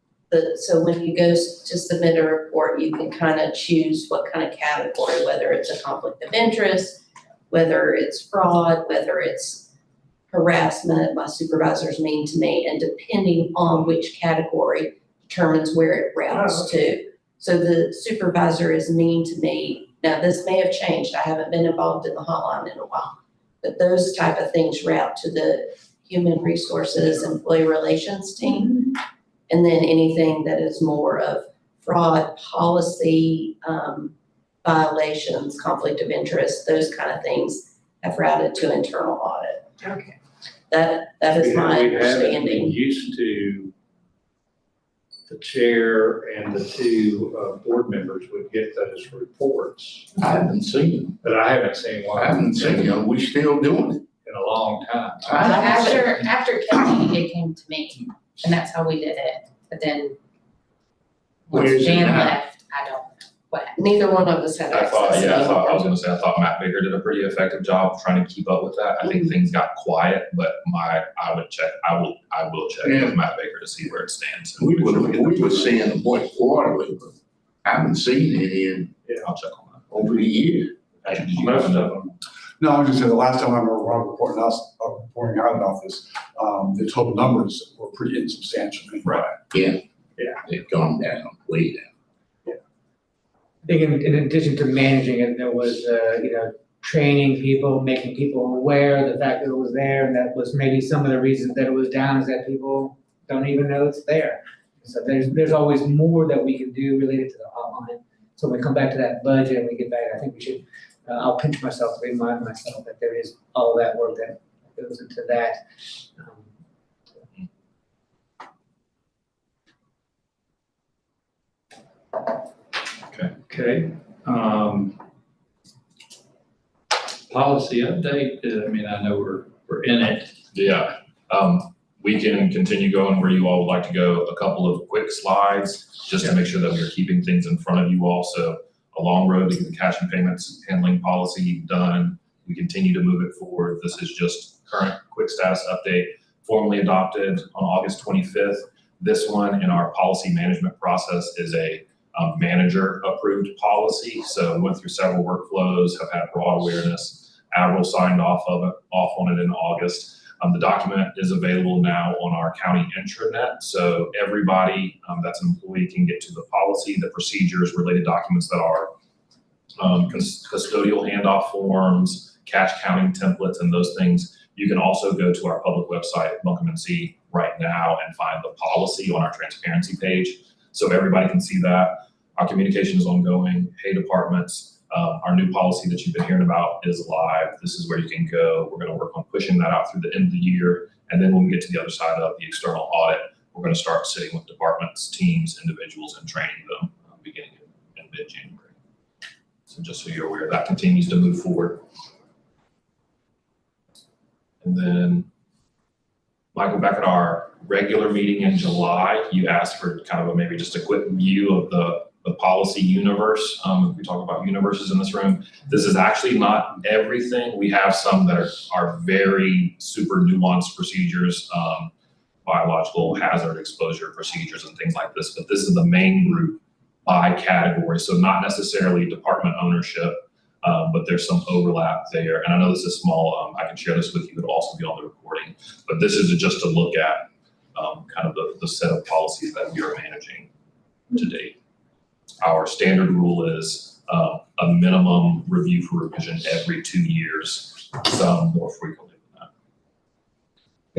[SPEAKER 8] so when you go to submit a report, you can kind of choose what kind of category, whether it's a conflict of interest, whether it's fraud, whether it's harassment, my supervisor's mean to me, and depending on which category, determines where it routes to. So the supervisor is mean to me. Now, this may have changed. I haven't been involved in the hotline in a while. But those type of things route to the human resources, employee relations team. And then anything that is more of fraud, policy, violations, conflict of interest, those kind of things have routed to internal audit.
[SPEAKER 3] Okay.
[SPEAKER 8] That is my
[SPEAKER 1] We haven't been
[SPEAKER 8] understanding.
[SPEAKER 1] used to the chair and the two board members would get those reports,
[SPEAKER 9] I haven't seen them.
[SPEAKER 1] but I haven't seen one.
[SPEAKER 9] I haven't seen them. We still doing it.
[SPEAKER 1] In a long time.
[SPEAKER 10] After Kelly, it came to me, and that's how we did it, but then
[SPEAKER 9] Where
[SPEAKER 10] once
[SPEAKER 9] is it
[SPEAKER 10] Jan
[SPEAKER 9] now?
[SPEAKER 10] left, I don't know what.
[SPEAKER 8] Neither one of us had
[SPEAKER 7] I thought,
[SPEAKER 8] access.
[SPEAKER 7] yeah, I was gonna say, I thought Matt Baker did a pretty effective job of trying to keep up with that. I think things got quiet, but I will check
[SPEAKER 9] Yeah.
[SPEAKER 7] with Matt Baker to see where it stands.
[SPEAKER 9] We were seeing them quarterly, but I haven't seen any in
[SPEAKER 7] I'll check on that.
[SPEAKER 9] over a year.
[SPEAKER 7] Did you
[SPEAKER 1] Most
[SPEAKER 7] guys
[SPEAKER 1] of them.
[SPEAKER 2] No, I was just saying, the last time I remember Rob reporting out about this, the total numbers were pretty insubstantial.
[SPEAKER 7] Right.
[SPEAKER 9] They've gone down, way down.
[SPEAKER 5] I think in addition to managing it, there was, training people, making people aware of the fact that it was there, and that was maybe some of the reasons that it was down is that people don't even know it's there. So there's always more that we can do related to the hotline. So when we come back to that budget and we get back, I think we should, I'll pinch myself to remind myself that there is all that work that goes into that.
[SPEAKER 1] Okay. Policy update, I mean, I know we're in it.
[SPEAKER 7] Yeah, we can continue going where you all would like to go. A couple of quick slides, just to make sure that we are keeping things in front of you all. So a long road to get the cash and payments handling policy done. We continue to move it forward. This is just current quick status update, formally adopted on August 25th. This one in our policy management process is a manager approved policy. So we went through several workflows, have had broad awareness. Avril signed off on it in August. The document is available now on our county intranet. So everybody that's an employee can get to the policy, the procedures, related documents that are custodial handoff forms, cash counting templates, and those things. You can also go to our public website, Welcome and See, right now and find the policy on our transparency page. So everybody can see that. Our communication is ongoing. Hey, departments, our new policy that you've been hearing about is live. This is where you can go. We're going to work on pushing that out through the end of the year. And then when we get to the other side of the external audit, we're going to start sitting with departments, teams, individuals, and training them beginning in mid-January. So just so you're aware, that continues to move forward. And then, Michael, back at our regular meeting in July, you asked for kind of maybe just a quick view of the policy universe. We talk about universes in this room. This is actually not everything. We have some that are very super nuanced procedures, biological hazard exposure procedures and things like this. But this is the main group by category. So not necessarily department ownership, but there's some overlap there. And I know this is small. I can share this with you. It'll also be on the recording. But this is just to look at kind of the set of policies that we are managing to date. Our standard rule is a minimum review for revision every 2 years, some more frequently than that.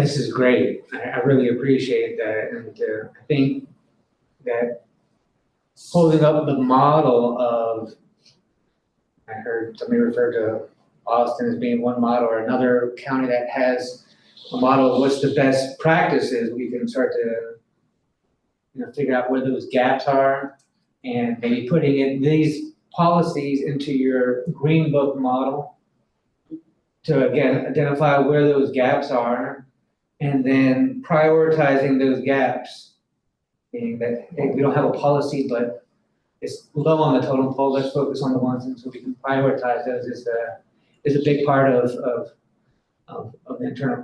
[SPEAKER 5] This is great. I really appreciate that. And I think that holding up the model of, I heard somebody refer to Austin as being one model, or another county that has a model of what's the best practices. We can start to figure out where those gaps are, and maybe putting in these policies into your green book model to, again, identify where those gaps are, and then prioritizing those gaps. Meaning that, hey, we don't have a policy, but it's low on the totem pole, let's focus on the ones, and so we can prioritize those is a big part of internal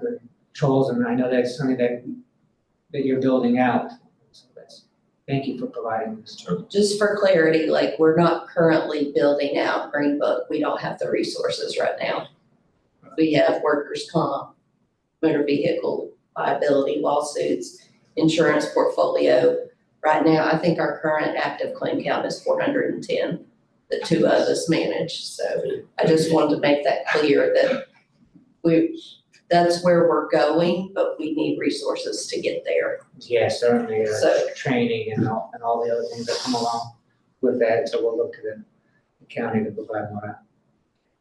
[SPEAKER 5] controls, and I know that's something that you're building out. So thank you for providing this.
[SPEAKER 8] Just for clarity, like, we're not currently building out Green Book. We don't have the resources right now. We have workers' comp, motor vehicle liability lawsuits, insurance portfolio. Right now, I think our current active claim count is 410 that two of us manage. So I just wanted to make that clear that that's where we're going, but we need resources to get there.
[SPEAKER 5] Yeah, certainly,
[SPEAKER 8] So-
[SPEAKER 5] training and all the other things that come along with that, so we'll look to the county to provide more.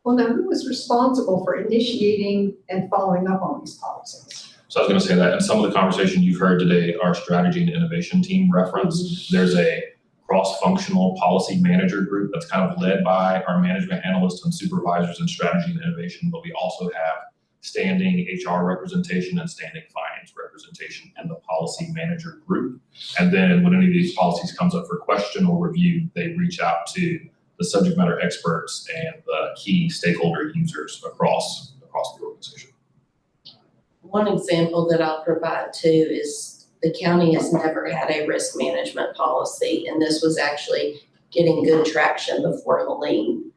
[SPEAKER 6] Well, now, who was responsible for initiating and following up on these policies?
[SPEAKER 7] So I was gonna say that in some of the conversation you've heard today, our strategy and innovation team referenced, there's a cross-functional policy manager group that's kind of led by our management analysts and supervisors in strategy and innovation, but we also have standing HR representation and standing finance representation in the policy manager group. And then when any of these policies comes up for question or review, they reach out to the subject matter experts and the key stakeholder users across the organization.
[SPEAKER 8] One example that I'll provide too is the county has never had a risk management policy, and this was actually getting good traction before Helene.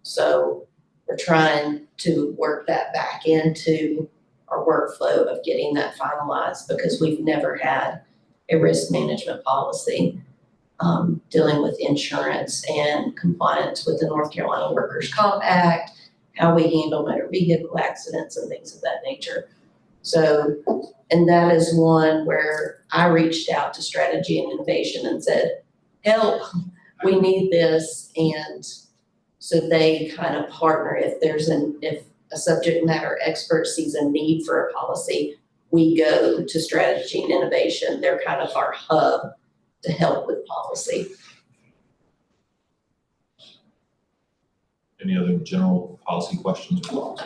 [SPEAKER 8] So we're trying to work that back into our workflow of getting that finalized because we've never had a risk management policy dealing with insurance and compliance with the North Carolina Workers' Comp Act, how we handle motor vehicle accidents and things of that nature. So, and that is one where I reached out to strategy and innovation and said, help, we need this. And so they kind of partner. If a subject matter expert sees a need for a policy, we go to strategy and innovation. They're kind of our hub to help with policy.
[SPEAKER 7] Any other general policy questions or thoughts?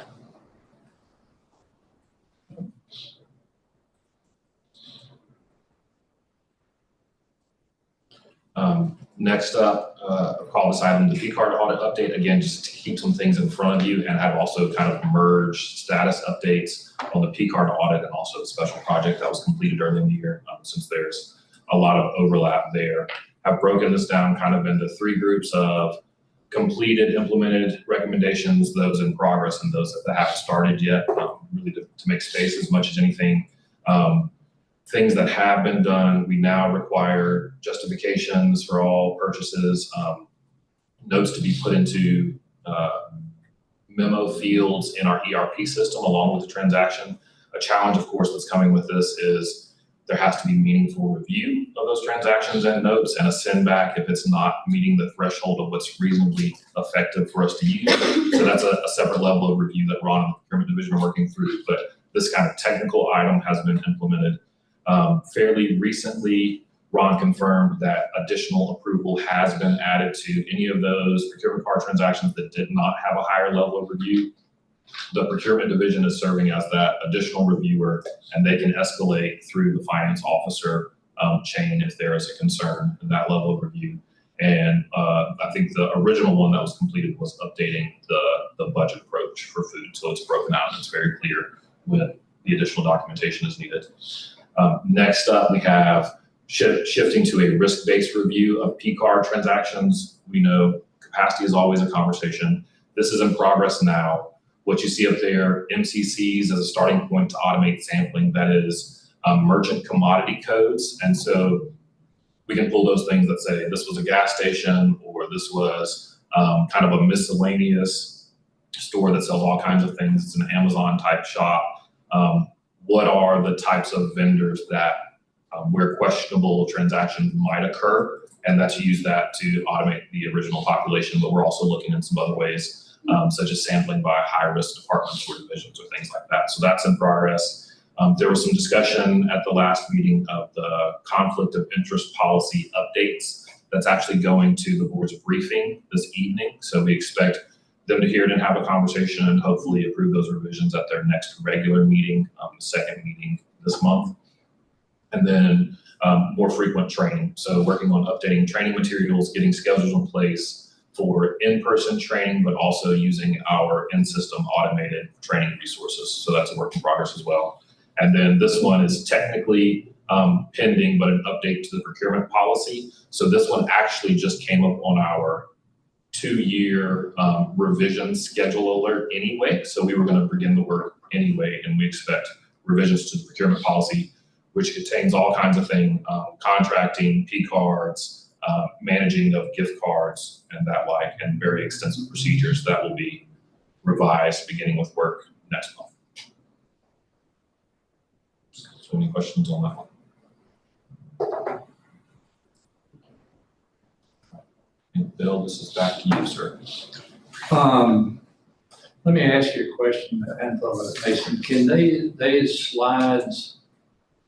[SPEAKER 7] Next up, I'll call this item the P-card audit update. Again, just to keep some things in front of you, and have also kind of merged status updates on the P-card audit and also the special project that was completed early in the year, since there's a lot of overlap there. I've broken this down kind of into three groups of completed, implemented recommendations, those in progress, and those that haven't started yet, really to make space as much as anything. Things that have been done, we now require justifications for all purchases, notes to be put into memo fields in our ERP system along with the transaction. A challenge, of course, that's coming with this is there has to be meaningful review of those transactions and notes and a send back if it's not meeting the threshold of what's reasonably effective for us to use. So that's a separate level of review that Ron and the procurement division are working through, but this kind of technical item has been implemented. Fairly recently, Ron confirmed that additional approval has been added to any of those procurement card transactions that did not have a higher level of review. The procurement division is serving as that additional reviewer, and they can escalate through the finance officer chain if there is a concern in that level of review. And I think the original one that was completed was updating the budget approach for food. So it's broken out and it's very clear when the additional documentation is needed. Next up, we have shifting to a risk-based review of P-card transactions. We know capacity is always a conversation. This is in progress now. What you see up there, MCCs as a starting point to automate sampling, that is merchant commodity codes. And so we can pull those things that say this was a gas station or this was kind of a miscellaneous store that sells all kinds of things. It's an Amazon type shop. What are the types of vendors that where questionable transactions might occur, and that's use that to automate the original population. But we're also looking in some other ways, such as sampling by high-risk departments or divisions or things like that. So that's in progress. There was some discussion at the last meeting of the conflict of interest policy updates. That's actually going to the board's briefing this evening. So we expect them to hear it and have a conversation and hopefully approve those revisions at their next regular meeting, the second meeting this month. And then more frequent training. So working on updating training materials, getting schedules in place for in-person training, but also using our in-system automated training resources. So that's a work in progress as well. And then this one is technically pending, but an update to the procurement policy. So this one actually just came up on our 2-year revision schedule alert anyway. So we were going to begin the work anyway, and we expect revisions to the procurement policy which contains all kinds of things, contracting, P cards, managing of gift cards and that like, and very extensive procedures that will be revised beginning with work next month. So any questions on that one? And Bill, this is back to you, sir.
[SPEAKER 1] Let me ask you a question, Angela, Mason. Can these slides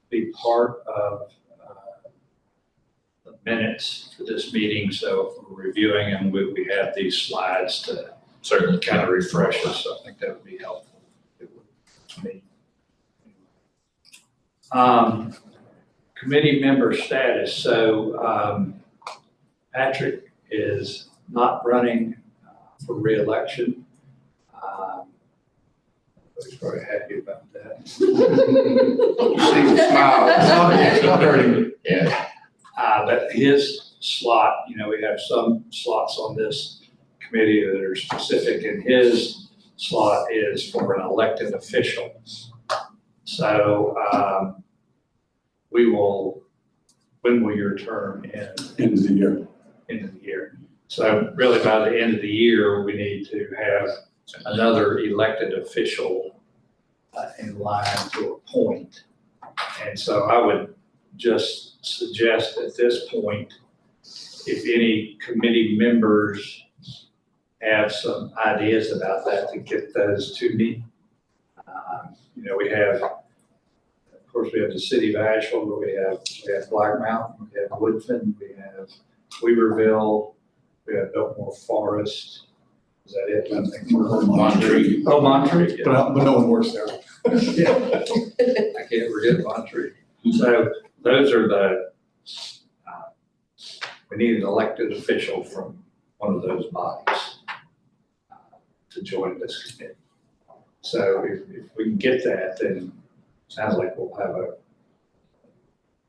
[SPEAKER 1] be part of the minutes for this meeting? So if we're reviewing them, we have these slides to
[SPEAKER 7] Certainly.
[SPEAKER 1] kind of refresh us. I think that would be helpful. It would to me. Committee member status. So Patrick is not running for re-election. I was very happy about that.
[SPEAKER 9] You see the smile.
[SPEAKER 2] It's not hurting.
[SPEAKER 9] Yeah.
[SPEAKER 1] But his slot, we have some slots on this committee that are specific, and his slot is for an elected official. So when will your term end?
[SPEAKER 2] End of the year.
[SPEAKER 1] End of the year. So really by the end of the year, we need to have another elected official in line to appoint. And so I would just suggest at this point, if any committee members have some ideas about that, to get those to me. We have, of course, we have the city of Asheville, but we have Black Mountain, we have Woodfin, we have Weaverville, we have Biltmore Forest. Is that it? I think
[SPEAKER 9] Monterey.
[SPEAKER 1] Oh, Monterey, yeah.
[SPEAKER 2] But no one works there.
[SPEAKER 1] Yeah. I can't forget Monterey. So those are we need an elected official from one of those bodies to join this committee. So if we can get that, then it sounds like we'll have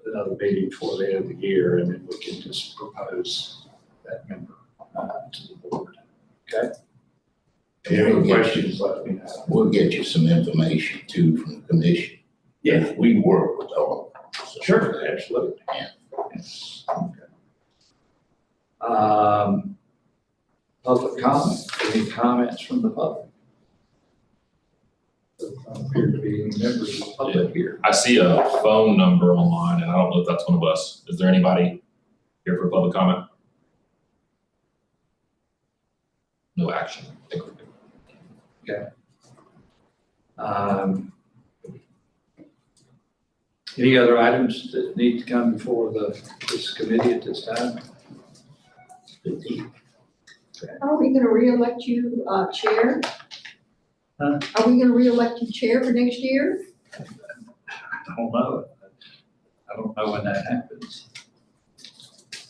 [SPEAKER 1] another meeting before the end of the year, and then we can just propose that member to the board. Okay? If you have any questions, let me know.
[SPEAKER 9] We'll get you some information too from the commission.
[SPEAKER 1] Yeah.
[SPEAKER 9] We work with all. So-
[SPEAKER 1] Sure, absolutely.
[SPEAKER 9] Yeah.
[SPEAKER 1] Okay. Public comment, any comments from the public? There don't appear to be any members of the public here.
[SPEAKER 7] I see a phone number online, and I don't know if that's one of us. Is there anybody here for public comment? No action. I think we're good.
[SPEAKER 1] Any other items that need to come before this committee at this time?
[SPEAKER 6] Are we gonna reelect you, chair?
[SPEAKER 1] Huh?
[SPEAKER 6] Are we gonna reelect you chair for next year?
[SPEAKER 1] I don't know. I don't know when that happens.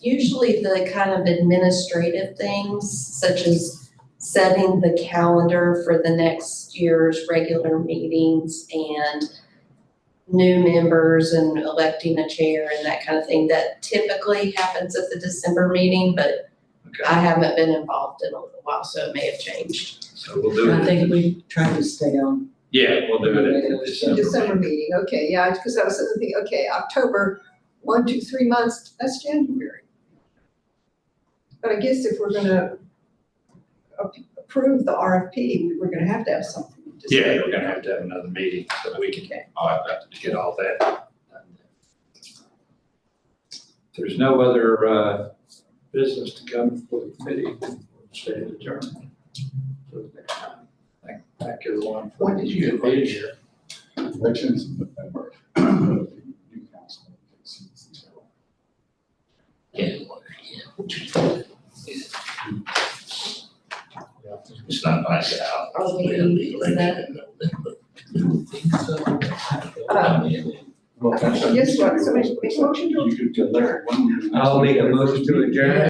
[SPEAKER 8] Usually the kind of administrative things, such as setting the calendar for the next year's regular meetings and new members and electing a chair and that kind of thing, that typically happens at the December meeting, but
[SPEAKER 1] Okay,
[SPEAKER 8] I haven't been involved in a little while, so it may have changed.
[SPEAKER 1] so we'll do it.
[SPEAKER 4] I think we try to stay on.
[SPEAKER 1] Yeah, we'll do it at the
[SPEAKER 6] December
[SPEAKER 1] December.
[SPEAKER 6] meeting, okay, yeah, because I was thinking, okay, October, 1, 2, 3 months, that's January. But I guess if we're gonna approve the RFP, we're gonna have to have something. to say.
[SPEAKER 1] Yeah, we're gonna have to have another meeting so we can
[SPEAKER 7] I'll have that to
[SPEAKER 1] get all that done. If there's no other business to come before the committee, we'll stay adjourned. So next time. Thank everyone for
[SPEAKER 6] When did you get
[SPEAKER 1] being here.
[SPEAKER 2] Elections in November. New council.
[SPEAKER 9] It's not like that.
[SPEAKER 8] Are we, is that,
[SPEAKER 2] Well,
[SPEAKER 6] Guess what, somebody make a motion to
[SPEAKER 2] You could elect one.
[SPEAKER 5] I'll make a motion to adjourn.